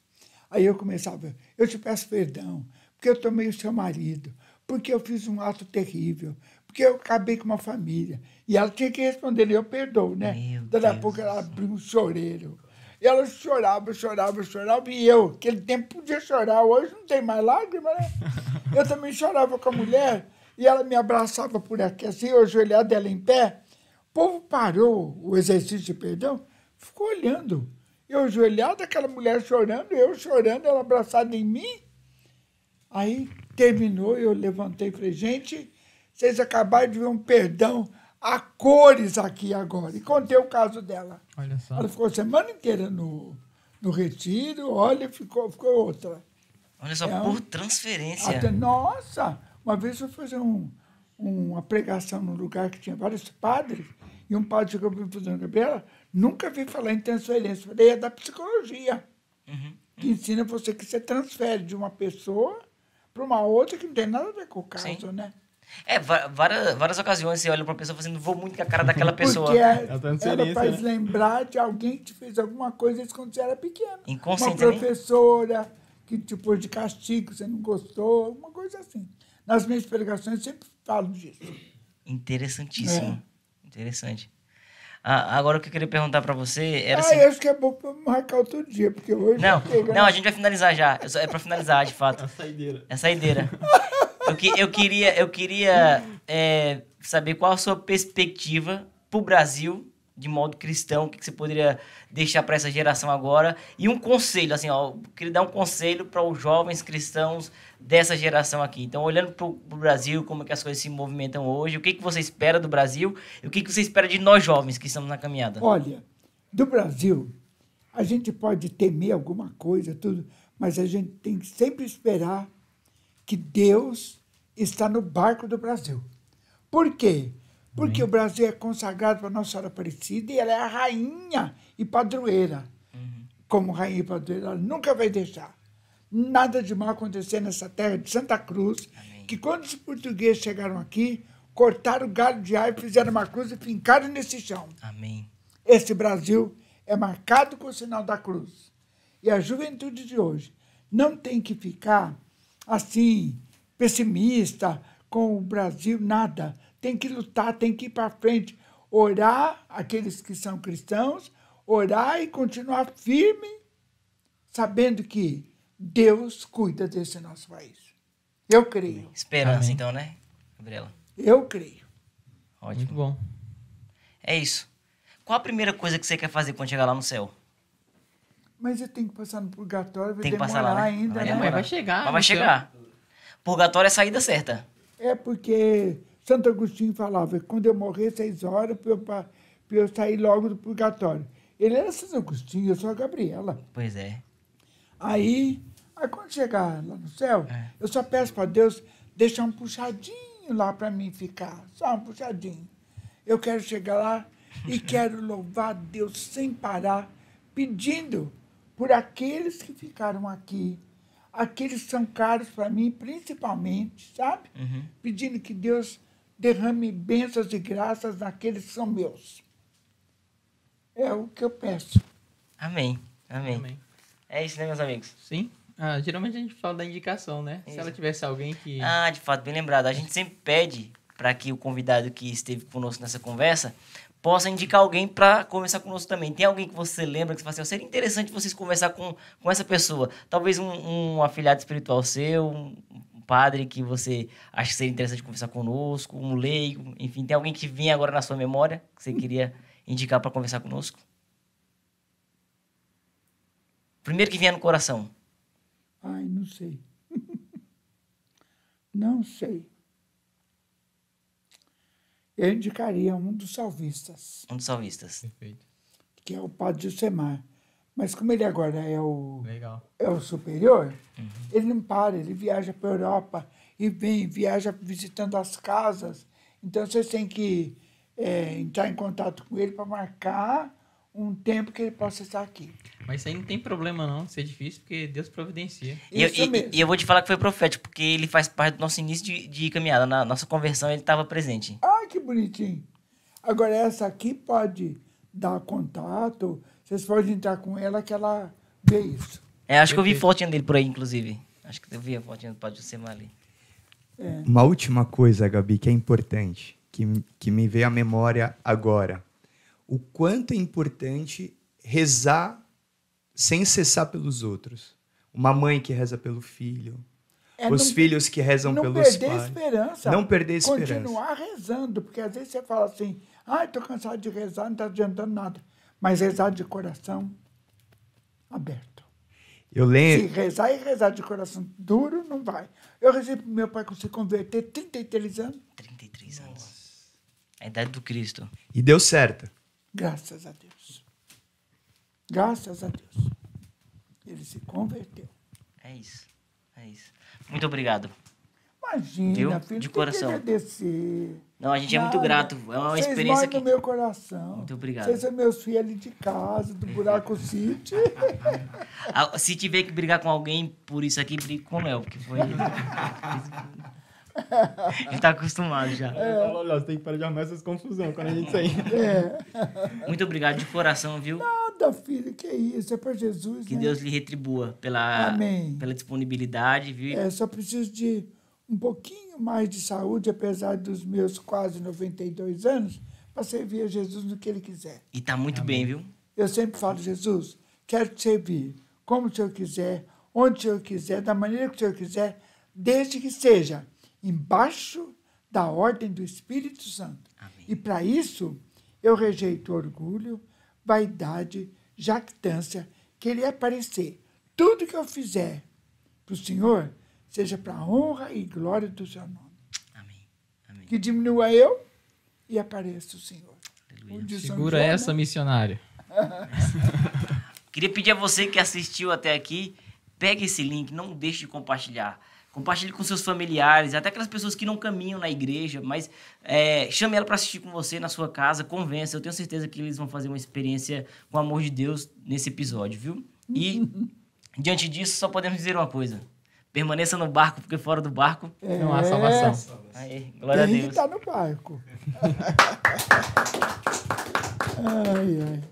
Aí eu começava, eu te peço perdão, porque eu tomei o seu marido, porque eu fiz um ato terrível, porque eu acabei com uma família. E ela tinha que responder, eu perdoo, né? Daí a pouco ela abriu um choreiro. E ela chorava, e eu, aquele tempo podia chorar, hoje não tem mais lágrima, né? Eu também chorava com a mulher, e ela me abraçava por aqui, assim, eu ajoelhado dela em pé. O povo parou o exercício de perdão, ficou olhando. Eu ajoelhado, aquela mulher chorando, eu chorando, ela abraçada em mim. Aí terminou, eu levantei e falei, gente, vocês acabaram de ver um perdão a cores aqui agora. E contei o caso dela. Olha só. Ela ficou a semana inteira no retiro, olha, ficou outra. Olha só, por transferência. Nossa! Uma vez eu fui fazer uma pregação num lugar que tinha vários padres, e um padre chegou para mim falando, Gabriela, nunca vi falar em transferência. Eu falei, é da psicologia, que ensina você que você transfere de uma pessoa para uma outra que não tem nada a ver com o caso, Sim. né? Várias ocasiões você olha para uma pessoa fazendo, vou muito com a cara daquela pessoa. Porque transferência, ela faz né? lembrar de alguém que te fez alguma coisa quando você era pequeno. Uma Inconscientemente. professora que te pôs de castigo, você não gostou, alguma coisa assim. Nas minhas pregações eu sempre falo disso. Interessantíssimo. Interessante. Agora o que eu queria perguntar para você era Eu acho que é bom para marcar outro dia, porque hoje... Não, a gente vai finalizar já. É para finalizar, de fato. A saideira. É saideira. Eu queria saber qual a sua perspectiva pro Brasil de modo cristão, o que você poderia deixar para essa geração agora? E um conselho, assim, ó, eu queria dar um conselho para os jovens cristãos dessa geração aqui. Então, olhando para o Brasil, como é que as coisas se movimentam hoje, o que você espera do Brasil e o que você espera de nós jovens que estamos na caminhada? Olha, do Brasil, a gente pode temer alguma coisa, tudo, mas a gente tem que sempre esperar que Deus está no barco do Brasil. Por quê? Porque o Brasil é consagrado para Nossa Senhora Aparecida e ela é a rainha e padroeira. Como rainha e padroeira, ela nunca vai deixar nada de mal acontecer nessa terra de Santa Cruz. Amém. Que quando os portugueses chegaram aqui, cortaram o galho de árvore, fizeram uma cruz e fincaram nesse chão. Amém. Esse Brasil é marcado com o sinal da cruz. E a juventude de hoje não tem que ficar assim, pessimista com o Brasil, nada. Tem que lutar, tem que ir para frente. Orar, aqueles que são cristãos, orar e continuar firme, sabendo que Deus cuida desse nosso país. Eu creio. Esperança, Amém. então, né, Gabriela? Eu creio. Ótimo. Muito bom. É isso. Qual a primeira coisa que você quer fazer quando chegar lá no céu? Mas eu tenho que passar no purgatório, vai Tem que demorar passar lá, né? ainda, Vai né? demorar. Vai chegar. Mas vai no céu. chegar. Purgatório é a saída certa. É porque Santo Agostinho falava que quando eu morrer 6 horas, para eu sair logo do purgatório. Ele era Santo Agostinho, eu sou a Gabriela. Pois é. Aí quando chegar lá no céu, eu só peço para Deus deixar um puxadinho lá para mim ficar. Só um puxadinho. Eu quero chegar lá e quero louvar Deus sem parar, pedindo por aqueles que ficaram aqui, aqueles que são caros para mim, principalmente, sabe? Pedindo que Deus derrame bênçãos e graças naqueles que são meus. É o que eu peço. Amém. Amém. Amém. É isso, né, meus amigos? Sim. Geralmente a gente fala da indicação, né? Isso. Se ela tivesse alguém que... Ah, de fato, bem lembrado. A gente sempre pede para que o convidado que esteve conosco nessa conversa possa indicar alguém para conversar conosco também. Tem alguém que você lembra que você fala assim, seria interessante vocês conversar com essa pessoa? Talvez um afilhado espiritual seu, um padre que você acha que seria interessante conversar conosco, um leigo, enfim, tem alguém que vinha agora na sua memória que você queria indicar para conversar conosco? Primeiro que vinha no coração. Ai, não sei. Não sei. Eu indicaria um dos salvistas, Um dos salvistas. Perfeito. que é o padre Josemar. Mas como ele agora é o Legal. superior, ele não para, ele viaja para a Europa e viaja visitando as casas. Então, vocês têm que entrar em contato com ele para marcar um tempo que ele possa estar aqui. Mas isso aí não tem problema não de ser difícil, porque Deus providencia. Isso mesmo. E eu vou te falar que foi profético, porque ele faz parte do nosso início de caminhada. Na nossa conversão, ele estava presente. Ah, que bonitinho. Agora, essa aqui pode dar contato, vocês podem entrar com ela que ela vê isso. Acho que eu vi fotinha dele por aí, inclusive. Acho que eu vi a fotinha do Padre Josemar ali. Uma última coisa, Gabi, que é importante, que me veio à memória agora. O quanto é importante rezar sem cessar pelos outros. Uma mãe que reza pelo filho, os filhos que rezam pelos pais. Não perder esperança. Não perder esperança. Continuar rezando, porque às vezes você fala assim, estou cansado de rezar, não está adiantando nada. Mas rezar de coração aberto. Eu Se lembro... rezar e rezar de coração duro, não vai. Eu rezei para meu pai se converter 33 anos. 33 anos. A idade do Cristo. E deu certo. Graças a Deus. Graças a Deus. Ele se converteu. É isso. É isso. Muito obrigado. Imagina, Viu? filho, De tem coração. que agradecer. Não, a gente é muito Nada. grato. É uma Vocês experiência moram que... no meu coração. Muito obrigado. Vocês são meus filhos ali de casa, do Buraco City. Se tiver que brigar com alguém por isso aqui, brigue com o Léo, porque foi... Ele tá acostumado já. Olha, você tem que parar de arrumar essas confusões quando a gente sair. Muito obrigado de coração, viu? Nada, filho, que isso, é para Jesus, Que né? Deus lhe retribua pela Amém. disponibilidade, viu? Só preciso de um pouquinho mais de saúde, apesar dos meus quase 92 anos, para servir a Jesus no que Ele quiser. E tá muito bem, viu? Eu sempre falo, Jesus, quero te servir como o Senhor quiser, onde o Senhor quiser, da maneira que o Senhor quiser, desde que seja embaixo da ordem do Espírito Santo. Amém. E para isso, Eu rejeito orgulho, vaidade, jactância, querer aparecer. Tudo que eu fizer para o Senhor, seja para a honra e glória do seu nome. Amém. Amém. Que diminua eu e apareça o Senhor. Segura essa, missionário. Queria pedir a você que assistiu até aqui, pegue esse link, não deixe de compartilhar. Compartilhe com seus familiares, até aquelas pessoas que não caminham na igreja, mas chame ela para assistir com você na sua casa, convença. Eu tenho certeza que eles vão fazer uma experiência com o amor de Deus nesse episódio, viu? E, diante disso, só podemos dizer uma coisa. Permaneça no barco, porque fora do barco não há salvação. Aí, glória a Deus. Tem que estar no barco. Ai, ai.